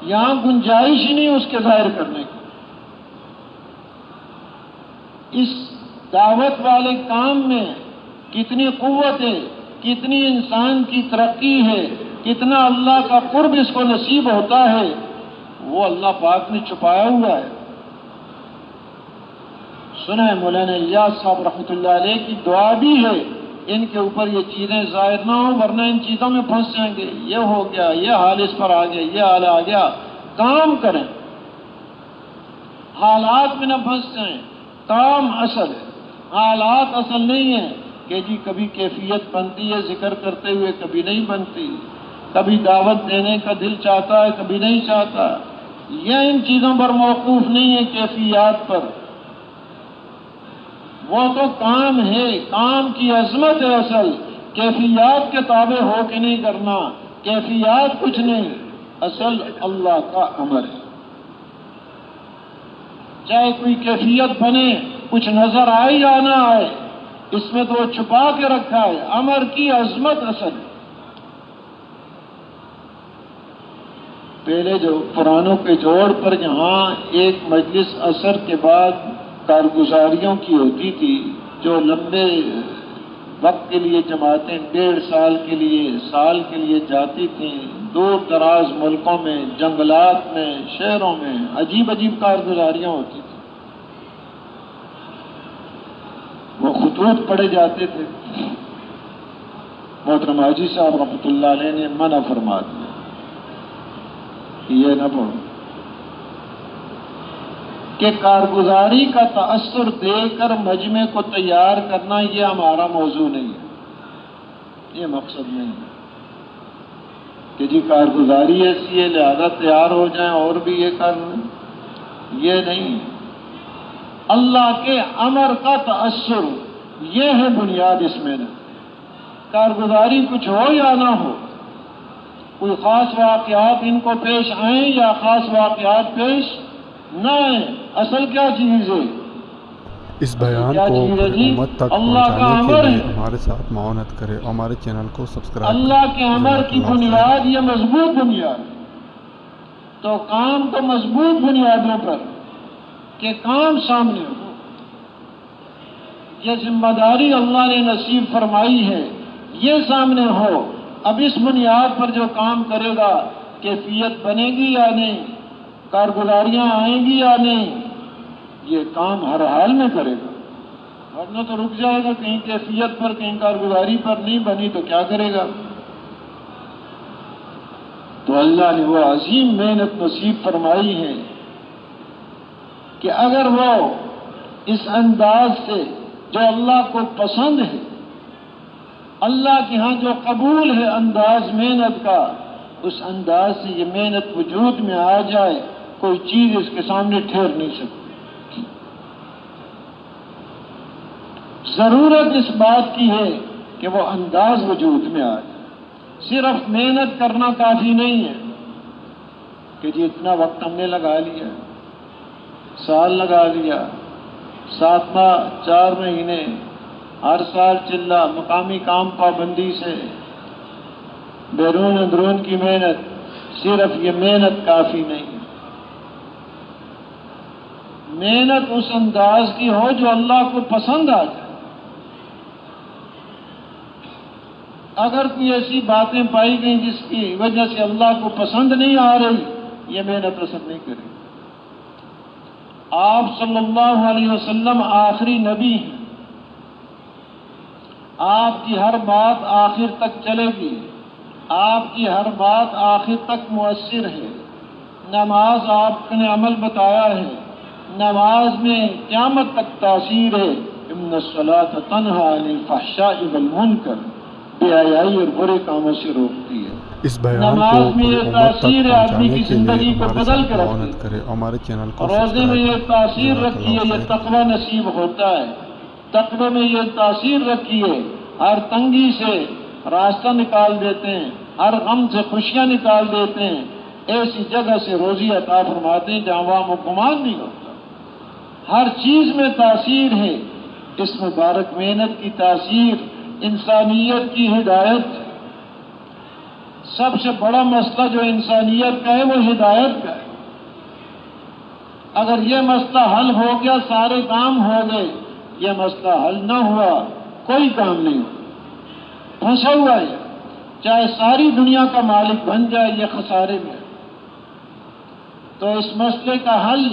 یہاں گنجائش ہی نہیں اس کے ظاہر کرنے کی. اس دعوت والے کام میں کتنی قوت ہے، کتنی انسان کی ترقی ہے، کتنا اللہ کا قرب اس کو نصیب ہوتا ہے، وہ اللہ پاک نے چھپایا ہوا ہے. سنا ہے مولانا الیاس صاحب رحمۃ اللہ علیہ کی دعا بھی ہے، ان کے اوپر یہ چیزیں ظاہر نہ ہوں ورنہ ان چیزوں میں پھنس جائیں گے. یہ ہو گیا، یہ حال اس پر آ گیا، یہ حال آ گیا. کام کریں، حالات میں نہ پھنس جائیں. کام اصل ہے، حالات اصل نہیں ہے کہ جی کبھی کیفیت بنتی ہے ذکر کرتے ہوئے، کبھی نہیں بنتی، کبھی دعوت دینے کا دل چاہتا ہے، کبھی نہیں چاہتا. یہ ان چیزوں پر موقوف نہیں ہے، کیفیات پر. وہ تو کام ہے، کام کی عظمت ہے اصل. کیفیات کے تابع ہو کے نہیں کرنا، کیفیات کچھ نہیں، اصل اللہ کا امر ہے. چاہے کوئی کیفیت بنے، کچھ نظر آئے یا نہ آئے، اس میں تو وہ چھپا کے رکھا ہے. امر کی عظمت اصل. پہلے جو پرانوں کے جوڑ پر جہاں ایک مجلس عصر کے بعد کارگزاریوں کی ہوتی تھی، جو لمبے وقت کے لیے جماعتیں 1.5 سال کے لیے، سال کے لیے جاتی تھیں، دور دراز ملکوں میں، جنگلات میں، شہروں میں عجیب عجیب کارگزاریاں ہوتی تھیں. وہ خطوط پڑھے جاتے تھے. محترم حاجی صاحب رحمۃ اللہ علیہ نے منع فرما دیا کہ یہ نہ پڑھو، کہ کارگزاری کا تأثر دے کر مجمع کو تیار کرنا یہ ہمارا موضوع نہیں ہے، یہ مقصد نہیں ہے کہ جی کارگزاری ایسی ہے لہذا تیار ہو جائیں اور بھی یہ کر لیں. یہ نہیں، اللہ کے امر کا تأثر یہ ہے بنیاد اس میں. کارگزاری کچھ ہو یا نہ ہو، کوئی خاص واقعات ان کو پیش آئیں یا خاص واقعات پیش نہ آئیں، اصل کیا چیز ہے؟ اس بیان کو پوری امت تک پہنچانے کے لیے ہمارے ساتھ معاونت کرے، ہمارے چینل کو سبسکرائب کریں. اللہ کے امر کی بنیاد یہ مضبوط بنیاد ہے. تو کام تو مضبوط بنیادوں پر کہ کام سامنے ہو. یہ ذمہ داری اللہ نے نصیب فرمائی ہے، یہ سامنے ہو. اب اس بنیاد پر جو کام کرے گا، کیفیت بنے گی یا نہیں، کارگزاریاں آئیں گی یا نہیں، یہ کام ہر حال میں کرے گا. ورنہ تو رک جائے گا، کہیں کیفیت پر، کہیں کارگزاری پر نہیں بنی تو کیا کرے گا. تو اللہ نے وہ عظیم محنت نصیب فرمائی ہے کہ اگر وہ اس انداز سے جو اللہ کو پسند ہے، اللہ کے ہاں جو قبول ہے انداز محنت کا، اس انداز سے یہ محنت وجود میں آ جائے، کوئی چیز اس کے سامنے ٹھہر نہیں سکتی. ضرورت اس بات کی ہے کہ وہ انداز وجود میں آ جائے. صرف محنت کرنا کافی نہیں ہے کہ جی اتنا وقت ہم نے لگا لیا، سال لگا لیا، 7 ماہ 4 مہینے، ہر سال چلا مقامی کام پابندی سے، بیرون اندرون کی محنت. صرف یہ محنت کافی نہیں ہے. محنت اس انداز کی ہو جو اللہ کو پسند آ جائے. اگر کوئی ایسی باتیں پائی گئیں جس کی وجہ سے اللہ کو پسند نہیں آ رہی، یہ محنت اثر نہیں کرے. آپ صلی اللہ علیہ وسلم آخری نبی ہیں، آپ کی ہر بات آخر تک چلے گی. آپ کی ہر بات آخر تک مؤثر ہے۔ نماز آپ نے عمل بتایا ہے، نماز میں قیامت تک تاثیر ہے۔ ان الصلاۃ تنہی عن الفحشاء والمنکر، بے حیائی اور برے کاموں سے روکتی ہے۔ اس بیان نماز کو میں پوری یہ امت تک تاثیر ہے، آدمی پہنچانے کی کے لیے زندگی کو ہمارے بدل ساتھ کے رکھتی معاونت ہے۔ کرے، ہمارے چینل کو روزے میں یہ تاثیر جزاک رکھی ہے، اللہ یہ خیر۔ تقوی نصیب ہوتا ہے۔ تقوی میں یہ تاثیر رکھی ہے، ہر تنگی سے راستہ نکال دیتے ہیں، ہر غم سے خوشیاں نکال دیتے ہیں، ایسی جگہ سے روزی عطا فرماتے ہیں جہاں وہاں وہ گمان نہیں ہوتا۔ ہر چیز میں تاثیر ہے۔ اس مبارک محنت کی تاثیر انسانیت کی ہدایت۔ سب سے بڑا مسئلہ جو انسانیت کا ہے وہ ہدایت کا ہے۔ اگر یہ مسئلہ حل ہو گیا سارے کام ہو گئے، یہ مسئلہ حل نہ ہوا کوئی کام نہیں ہوا، پھنسا ہوا ہے، چاہے ساری دنیا کا مالک بن جائے یہ خسارے میں۔ تو اس مسئلے کا حل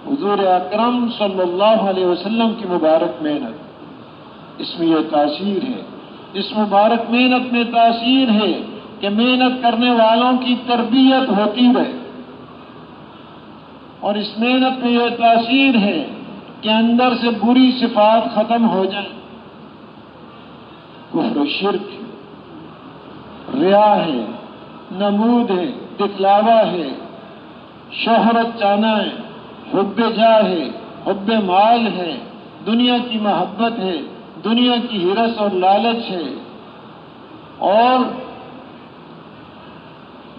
حضور اکرم صلی اللہ علیہ وسلم کی مبارک محنت، اس میں یہ تاثیر ہے۔ اس مبارک محنت میں تاثیر ہے کہ محنت کرنے والوں کی تربیت ہوتی رہے، اور اس محنت میں یہ تاثیر ہے کہ اندر سے بری صفات ختم ہو جائیں۔ کفر و شرک، ریا ہے، نمود ہے، دکھلاوا ہے، شہرت چاہنا ہے، حب جاہ ہے، حب مال ہے، دنیا کی محبت ہے، دنیا کی ہرس اور لالچ ہے، اور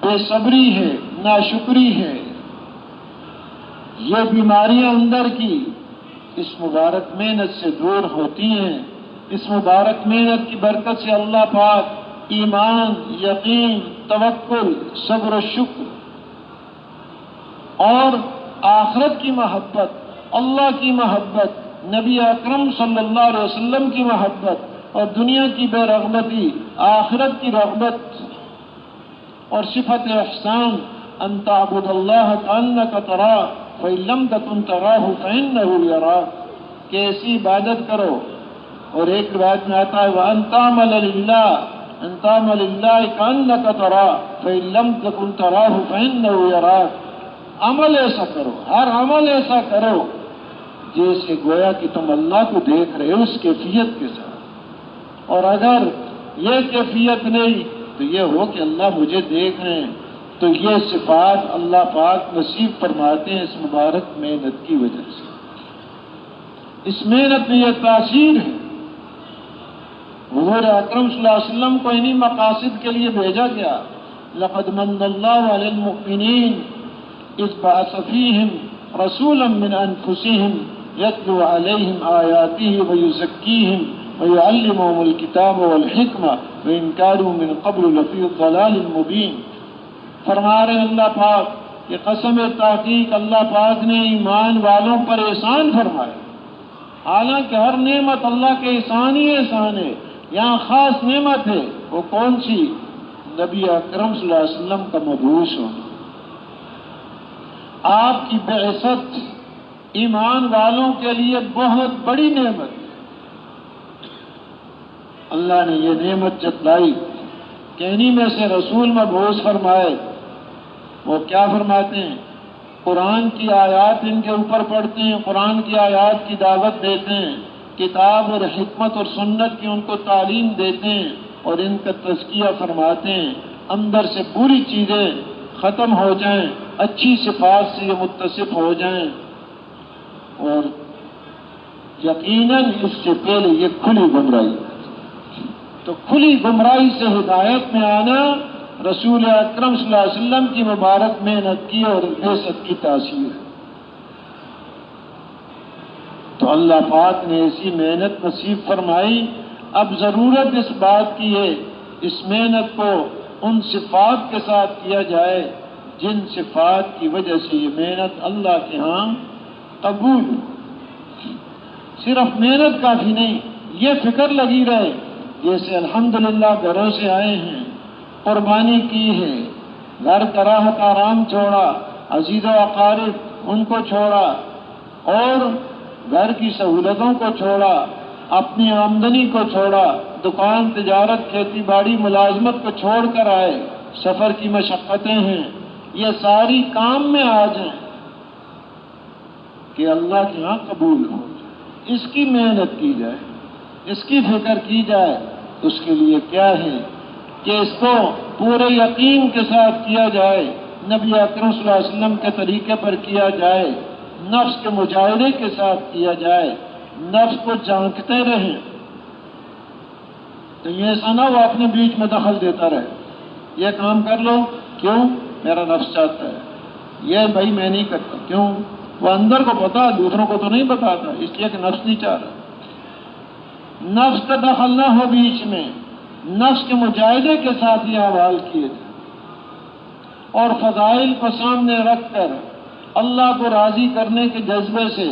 بے صبری ہے، ناشکری ہے۔ یہ بیماریاں اندر کی اس مبارک محنت سے دور ہوتی ہیں۔ اس مبارک محنت کی برکت سے اللہ پاک ایمان، یقین، توکل، صبر و شکر اور آخرت کی محبت، اللہ کی محبت، نبی اکرم صلی اللہ علیہ وسلم کی محبت اور دنیا کی بے رغبتی، آخرت کی رغبت اور صفت احسان، ان تعبد اللہ کانک تراہ فإن لم تکن تراہ فإنہ یراک، کہ ایسی عبادت کرو۔ اور ایک روایت میں آتا ہے وَأَن تَعْمَلَ لِلَّهِ أَن تَعْمَلَ لِلَّهِ كَأَنَّكَ تَرَاهُ فَإِن لَّمْ تَكُن تَرَاهُ فَإِنَّهُ يَرَاكَ، عمل ایسا کرو، ہر عمل ایسا کرو جیسے گویا کہ تم اللہ کو دیکھ رہے ہو اس کیفیت کے ساتھ، اور اگر یہ کیفیت نہیں تو یہ ہو کہ اللہ مجھے دیکھ رہے ہیں۔ تو یہ صفات اللہ پاک نصیب فرماتے ہیں اس مبارک محنت کی وجہ سے۔ اس محنت میں یہ تاثیر ہے۔ حضور اکرم صلی اللہ علیہ وسلم کو انہی مقاصد کے لیے بھیجا گیا۔ لقد من اللہ علی المؤمنین اذ بعث فیہم رسولا من انفسہم یتلو علیہم آیاتہ ویزکیہم ویعلمہم الکتاب والحکمہ وإن كانوا من قبل لفی ضلال مبین۔ فرما رہے اللہ پاک کہ قسم تحقیق اللہ پاک نے ایمان والوں پر احسان فرمایا، حالانکہ ہر نعمت اللہ کے احسان ہی احسان ہے، یہاں خاص نعمت ہے۔ وہ کون سی؟ نبی اکرم صلی اللہ علیہ وسلم کا مبعوث ہونا، آپ کی بعثت ایمان والوں کے لیے بہت بڑی نعمت ہے۔ اللہ نے یہ نعمت جتلائی کہ انہی میں سے رسول مبعوث فرمائے۔ وہ کیا فرماتے ہیں؟ قرآن کی آیات ان کے اوپر پڑھتے ہیں، قرآن کی آیات کی دعوت دیتے ہیں، کتاب اور حکمت اور سنت کی ان کو تعلیم دیتے ہیں، اور ان کا تزکیہ فرماتے ہیں، اندر سے بری چیزیں ختم ہو جائیں، اچھی صفات سے یہ متصف ہو جائیں۔ اور یقیناً اس سے پہلے یہ کھلی گمراہی، تو کھلی گمراہی سے ہدایت میں آنا رسول اکرم صلی اللہ علیہ وسلم کی مبارک محنت کی اور بعثت کی تاثیر ہے۔ تو اللہ پاک نے ایسی محنت نصیب فرمائی۔ اب ضرورت اس بات کی ہے اس محنت کو ان صفات کے ساتھ کیا جائے جن صفات کی وجہ سے یہ محنت اللہ کے ہاں قبول ہو۔ صرف محنت کافی نہیں، یہ فکر لگی رہے جیسے الحمدللہ گھروں سے آئے ہیں، قربانی کی ہے، گھر کا راحت آرام چھوڑا، عزیز و اقارب ان کو چھوڑا، اور گھر کی سہولتوں کو چھوڑا، اپنی آمدنی کو چھوڑا، دکان، تجارت، کھیتی باڑی، ملازمت کو چھوڑ کر آئے، سفر کی مشقتیں ہیں، یہ ساری کام میں آ جائیں کہ اللہ کے ہاں قبول ہو جائے، اس کی محنت کی جائے، اس کی فکر کی جائے، اس کے لیے کیا ہے کہ اس کو پورے یقین کے ساتھ کیا جائے، نبی اکرم صلی اللہ علیہ وسلم کے طریقے پر کیا جائے، نفس کے مجاہدے کے ساتھ کیا جائے، نفس کو جھانکتے رہیں۔ تو یہ ایسا نہ وہ اپنے بیچ میں دخل دیتا رہے، یہ کام کر لو، کیوں؟ میرا نفس چاہتا ہے، یہ بھائی میں نہیں کرتا، کیوں؟ وہ اندر کو پتا، دوسروں کو تو نہیں بتاتا، اس لیے کہ نفس نہیں چاہ رہا۔ نفس کا دخل نہ ہو بیچ میں، نفس کے مجاہدے کے ساتھ یہ اعمال کیے جائیں، اور فضائل کو سامنے رکھ کر اللہ کو راضی کرنے کے جذبے سے،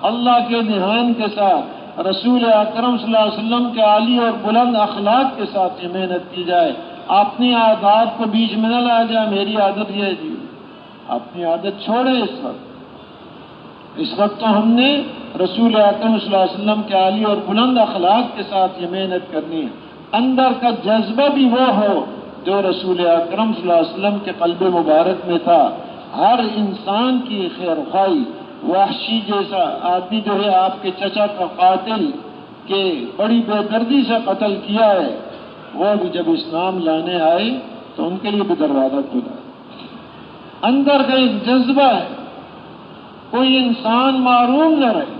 اللہ کے دھیان کے ساتھ، رسول اکرم صلی اللہ علیہ وسلم کے عالی اور بلند اخلاق کے ساتھ یہ محنت کی جائے۔ اپنی عادات کو بیچ میں نہ لایا جائے، میری عادت یہ ہے جی، اپنی عادت چھوڑے۔ اس وقت تو ہم نے رسول اکرم صلی اللہ علیہ وسلم کے عالی اور بلند اخلاق کے ساتھ یہ محنت کرنی ہے۔ اندر کا جذبہ بھی وہ ہو جو رسول اکرم صلی اللہ علیہ وسلم کے قلب مبارک میں تھا۔ ہر انسان کی خیر خواہی، وحشی جیسا آدمی جو ہے آپ کے چچا کا قاتل کہ بڑی بے دردی سے قتل کیا ہے، وہ بھی جب اسلام لانے آئے تو ان کے لیے بھی دروازہ کھلا۔ اندر کا ایک جذبہ ہے، کوئی انسان معروم نہ رہے،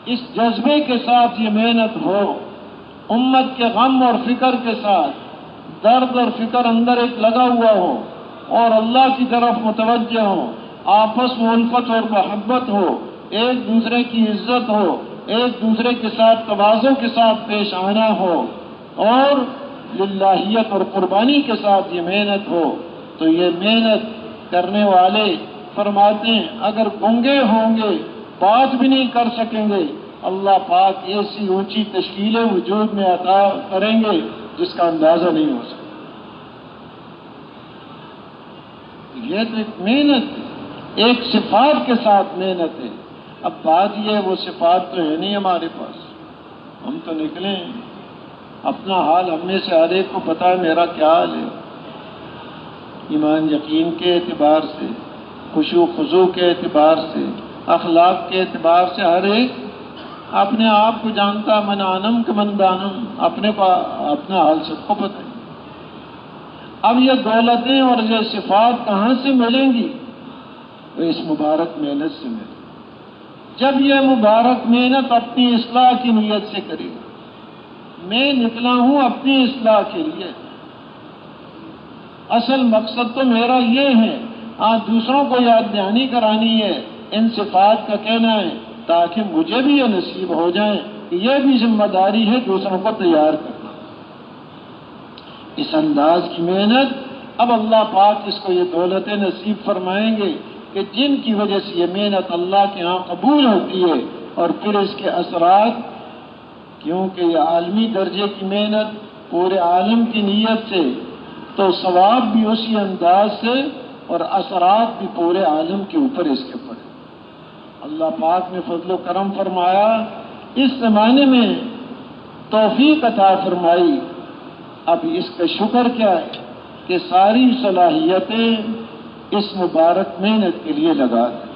اس جذبے کے ساتھ یہ محنت ہو، امت کے غم اور فکر کے ساتھ، درد اور فکر اندر ایک لگا ہوا ہو اور اللہ کی طرف متوجہ ہو، آپس میں الفت اور محبت ہو، ایک دوسرے کی عزت ہو، ایک دوسرے کے ساتھ تواضع کے ساتھ پیش آنا ہو، اور للہیت اور قربانی کے ساتھ یہ محنت ہو، تو یہ محنت کرنے والے فرماتے ہیں اگر گنگے ہوں گے، بات بھی نہیں کر سکیں گے، اللہ پاک ایسی اونچی تشکیلیں وجود میں عطا کریں گے جس کا اندازہ نہیں ہو سکتا۔ یہ تو ایک محنت ہے، ایک صفات کے ساتھ محنت ہے۔ اب بات یہ ہے وہ صفات تو ہے نہیں ہمارے پاس، ہم تو نکلے ہیں، اپنا حال ہم میں سے ہر ایک کو پتا ہے میرا کیا حال ہے، ایمان یقین کے اعتبار سے، خشوع خضوع کے اعتبار سے، اخلاق کے اعتبار سے ہر ایک اپنے آپ کو جانتا، من عالم کے من دانم، اپنے کو اپنا حال سب کو پتہ ہے۔ اب یہ دولتیں اور یہ صفات کہاں سے ملیں گی؟ تو اس مبارک محنت سے ملیں۔ جب یہ مبارک محنت اپنی اصلاح کی نیت سے کرے گا، میں نکلا ہوں اپنی اصلاح کے لیے، اصل مقصد تو میرا یہ ہے، آج دوسروں کو یاد دہانی کرانی ہے، ان صفات کا کہنا ہے تاکہ مجھے بھی یہ نصیب ہو جائیں کہ یہ بھی ذمہ داری ہے دوسروں کو تیار کرنا۔ اس انداز کی محنت اب اللہ پاک اس کو یہ دولتیں نصیب فرمائیں گے کہ جن کی وجہ سے یہ محنت اللہ کے ہاں قبول ہوتی ہے، اور پھر اس کے اثرات، کیونکہ یہ عالمی درجے کی محنت پورے عالم کی نیت سے، تو ثواب بھی اسی انداز سے اور اثرات بھی پورے عالم کے اوپر اس کے پڑے۔ اللہ پاک نے فضل و کرم فرمایا، اس زمانے میں توفیق عطا فرمائی، اب اس کا شکر کیا ہے کہ ساری صلاحیتیں اس مبارک محنت کے لیے لگا دیں۔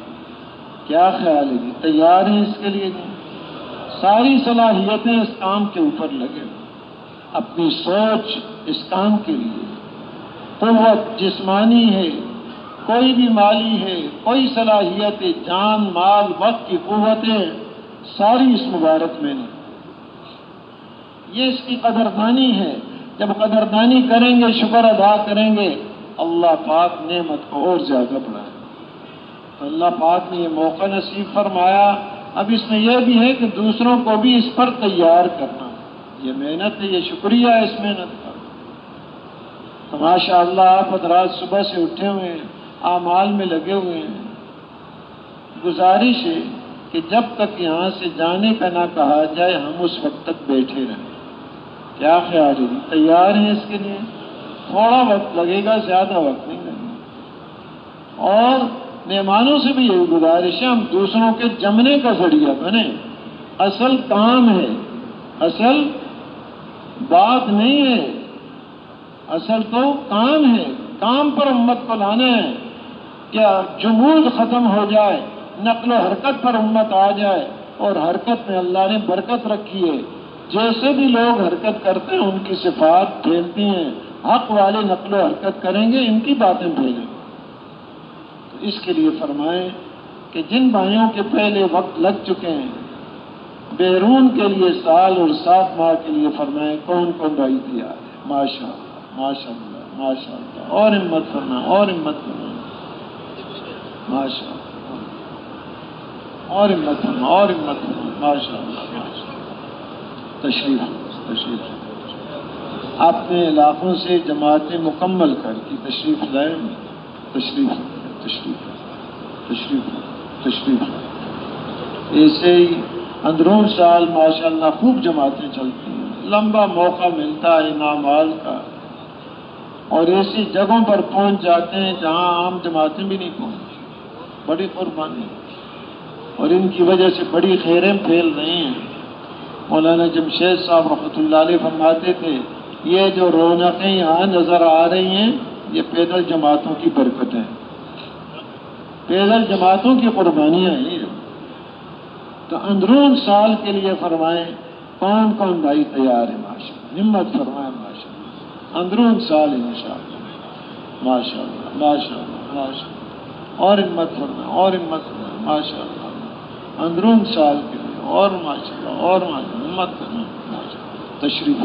کیا خیال ہے جی؟ تیار ہیں اس کے لیے جی؟ ساری صلاحیتیں اس کام کے اوپر لگے، اپنی سوچ اس کام کے لیے، قوت جسمانی ہے، کوئی بھی مالی ہے، کوئی صلاحیت ہے، جان مال وقت کی قوتیں ساری اس مبارک میں نے، یہ اس کی قدردانی ہے۔ جب قدردانی کریں گے، شکر ادا کریں گے، اللہ پاک نعمت کو اور زیادہ بڑھائے۔ تو اللہ پاک نے یہ موقع نصیب فرمایا، اب اس میں یہ بھی ہے کہ دوسروں کو بھی اس پر تیار کرنا، یہ محنت ہے، یہ شکریہ ہے اس محنت کا۔ تو ماشاء اللہ آپ حضرات صبح سے اٹھے ہوئے ہیں، اعمال میں لگے ہوئے ہیں۔ گزارش ہے کہ جب تک یہاں سے جانے کا نہ کہا جائے ہم اس وقت تک بیٹھے رہیں۔ کیا خیال ہے جی؟ تیار ہیں اس کے لیے؟ تھوڑا وقت لگے گا، زیادہ وقت نہیں لگے گا۔ اور مہمانوں سے بھی یہی گزارش ہے ہم دوسروں کے جمنے کا ذریعہ بنیں، اصل کام ہے، اصل بات نہیں ہے، اصل تو کام ہے، کام پر امت کو لانا ہے کہ جمود ختم ہو جائے، نقل و حرکت پر امت آ جائے، اور حرکت میں اللہ نے برکت رکھی ہے۔ جیسے بھی لوگ حرکت کرتے ہیں ان کی صفات پھیلتی ہیں، حق والے نقل و حرکت کریں گے، ان کی باتیں پھیلیں گی۔ تو اس کے لیے فرمائیں کہ جن بھائیوں کے پہلے وقت لگ چکے ہیں، بیرون کے لیے سال اور 7 ماہ کے لیے فرمائیں کون کون بھائی تیار ہے؟ ماشاء اللہ، ماشاء اللہ، ماشاء اللہ، اور ہمت فرمائیں، اور ہمت فرمائیں، ماشاء اللہ، اور ہمت فرمائیں، اور ہمت فرمائیں، ماشاء اللہ، ماشاء اللہ۔ تشریف اپنے علاقوں سے جماعتیں مکمل کر کی تشریف لائیں، تشریف ایسے ہی اندرون سال ماشاءاللہ خوب جماعتیں چلتی ہیں، لمبا موقع ملتا ہے انعامات کا، اور ایسی جگہوں پر پہنچ جاتے ہیں جہاں عام جماعتیں بھی نہیں پہنچتی، بڑی قربانی، اور ان کی وجہ سے بڑی خیریں پھیل رہی ہیں۔ مولانا جمشید صاحب رحمۃ اللہ علیہ فرماتے تھے یہ جو رونقیں یہاں نظر آ رہی ہیں یہ پیدل جماعتوں کی برکتیں ہیں، پیدل جماعتوں کی قربانیاں ہیں۔ تو اندرون سال کے لیے فرمائیں کون کون بھائی تیار ہے؟ ماشاءاللہ، ہمت فرمائیں، ماشاءاللہ، اندرون سال انشاءاللہ، ماشاءاللہ، ماشاءاللہ، ماشاءاللہ، اور ہمت فرمائیں، اور ہمت فرمائیں، ماشاءاللہ، اندرون سال کے لیے، اور ماشاءاللہ، اور ماشاءاللہ، ہمت فرمائیں، ماشاءاللہ، تشریف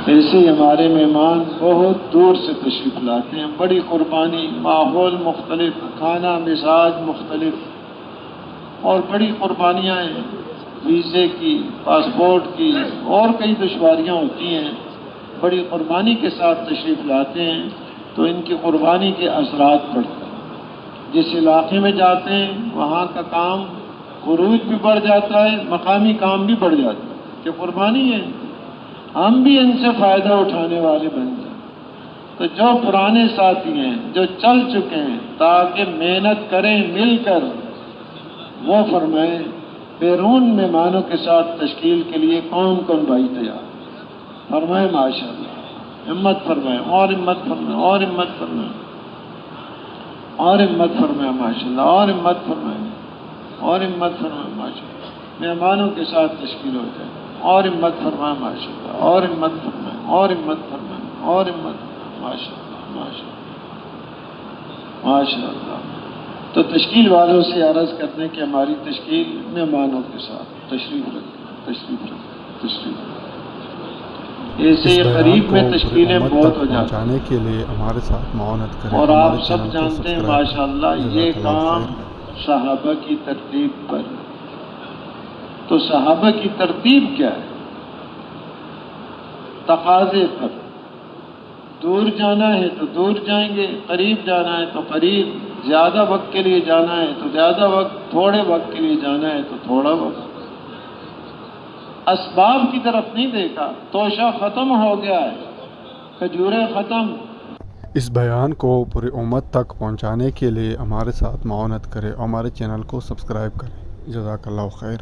ایسے ہی ہمارے مہمان بہت دور سے تشریف لاتے ہیں، بڑی قربانی، ماحول مختلف، کھانا مزاج مختلف، اور بڑی قربانیاں ہیں، ویزے کی، پاسپورٹ کی، اور کئی دشواریاں ہوتی ہیں، بڑی قربانی کے ساتھ تشریف لاتے ہیں، تو ان کی قربانی کے اثرات پڑتے ہیں۔ جس علاقے میں جاتے ہیں وہاں کا کام خروج بھی بڑھ جاتا ہے، مقامی کام بھی بڑھ جاتا ہے، کہ قربانی ہے، ہم بھی ان سے فائدہ اٹھانے والے بن جائیں۔ تو جو پرانے ساتھی ہیں جو چل چکے ہیں تاکہ محنت کریں مل کر، وہ فرمائیں بیرون مہمانوں کے ساتھ تشکیل کے لیے کون کون بھائی تیار؟ فرمائیں ماشاءاللہ، ہمت فرمائیں، اور ہمت فرمائیں، اور ہمت فرمائیں، اور ہمت فرمائیں، ماشاءاللہ، اور ہمت فرمائیں، اور ہمت فرمائیں، ماشاءاللہ، مہمانوں کے ساتھ تشکیل ہو جائے، اور ہمت فرمائیں، ماشاءاللہ، اور ہمت فرمائیں، اور ہمت فرمائیں، اور ہمت فرمائیں، ماشاءاللہ، ماشاءاللہ، ماشاءاللہ۔ تو تشکیل والوں سے عرض کرنے کہ ہماری تشکیل مہمانوں کے ساتھ تشریف رکھیں، تشریف رکھیں، تشریف رکھیں۔ ایسے قریب میں تشکیلیں بہت ہو جاتی ہیں کے لیے ہمارے ساتھ معاونت کریں، اور آپ سب جانتے ہیں ماشاءاللہ یہ کام صحابہ کی ترتیب پر۔ تو صحابہ کی ترتیب کیا ہے؟ تقاضے پر، دور جانا ہے تو دور جائیں گے، قریب جانا ہے تو قریب، زیادہ وقت کے لیے جانا ہے تو زیادہ وقت، تھوڑے وقت کے لیے جانا ہے تو تھوڑا وقت۔ اسباب کی طرف نہیں دیکھا، توشہ ختم ہو گیا ہے، کھجوریں ختم۔ اس بیان کو پوری امت تک پہنچانے کے لیے ہمارے ساتھ معاونت کریں اور ہمارے چینل کو سبسکرائب کریں۔ جزاک اللہ خیر۔